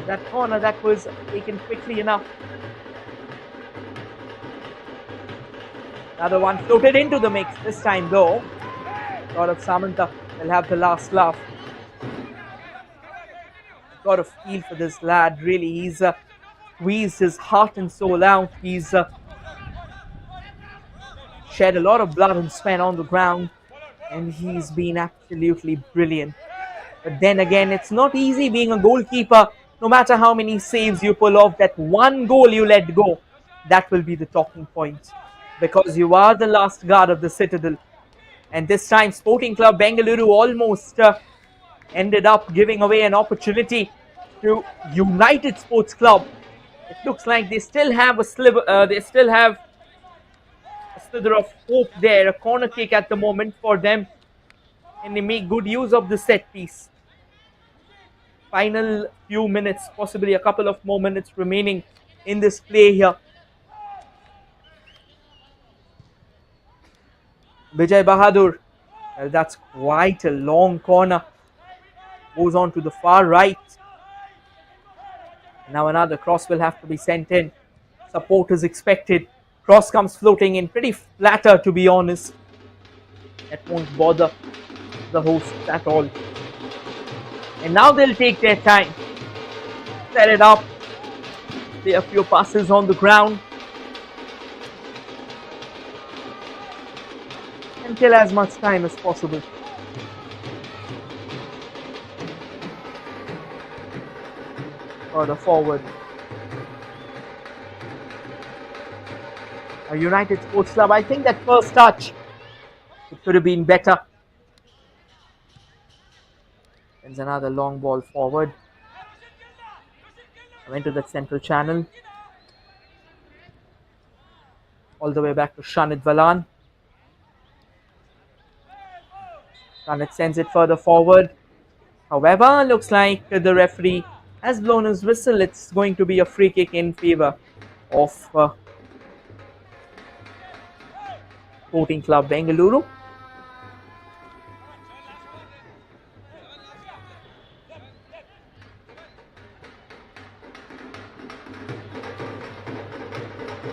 That corner that was taken quickly enough. Another one floated into the mix. This time though, Saurav Samanta will have the last laugh. Got a feel for this lad, really. He's squeezed his heart and soul out. He's shed a lot of blood and sweat on the ground, and he's been absolutely brilliant. But then again, it's not easy being a goalkeeper. No matter how many saves you pull off, that one goal you let go, that will be the talking point, because you are the last guard of the citadel. And this time Sporting Club Bengaluru almost ended up giving away an opportunity to United Sports Club. It looks like they still have a slither of hope there. A corner kick at the moment for them, and they make good use of the set piece. Final few minutes, possibly a couple of more minutes remaining in this play here. Vijay Bahadur, well, that's quite a long corner. Goes on to the far right. Now another cross will have to be sent in. Support is expected. Cross comes floating in, pretty flatter to be honest. That won't bother the hosts at all. And now they'll take their time. Set it up. Play a few passes on the ground. and kill as much time as possible. Further forward. A United Sports Club. I think that first touch, it could have been better. There's another long ball forward. Went to that central channel. All the way back to Shanit Valan. Shanit sends it further forward. However, looks like the referee has blown his whistle. It's going to be a free kick in favour of Sporting Club Bengaluru.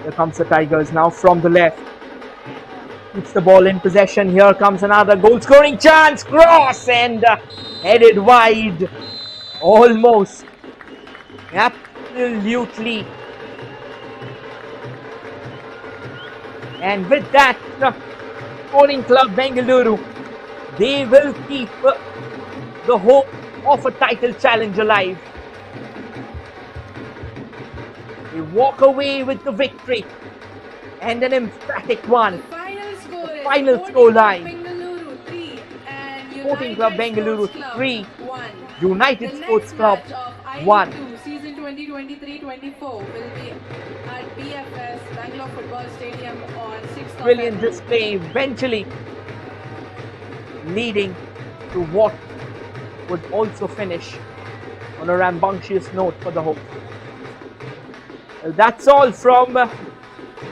Here comes the Tigers now from the left. Keeps the ball in possession. Here comes another goal scoring chance. Cross and headed wide. Almost. Absolutely. And with that, Sporting Club Bengaluru, they will keep the hope of a title challenge alive. They walk away with the victory, and an emphatic one. Final score line. Sporting Club Bengaluru 3, United Sports Club 1. Season 2023-24 will be at BFS Bangalore Football Stadium on 6th of Brilliant April. display, eventually leading to what would also finish on a rambunctious note for the Hawks. Well, that's all from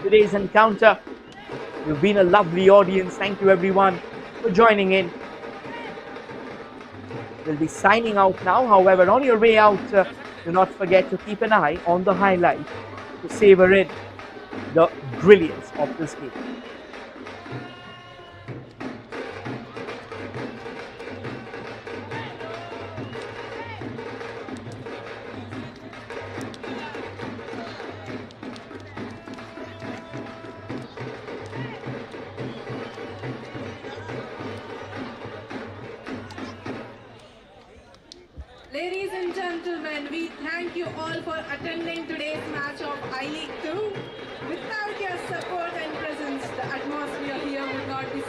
today's encounter. You've been a lovely audience. Thank you everyone for joining in. We'll be signing out now. However, on your way out, do not forget to keep an eye on the highlight to savor in the brilliance of this game. Ladies and gentlemen, we thank you all for attending today's match of ILeague 2. Without your support and presence, the atmosphere here would not be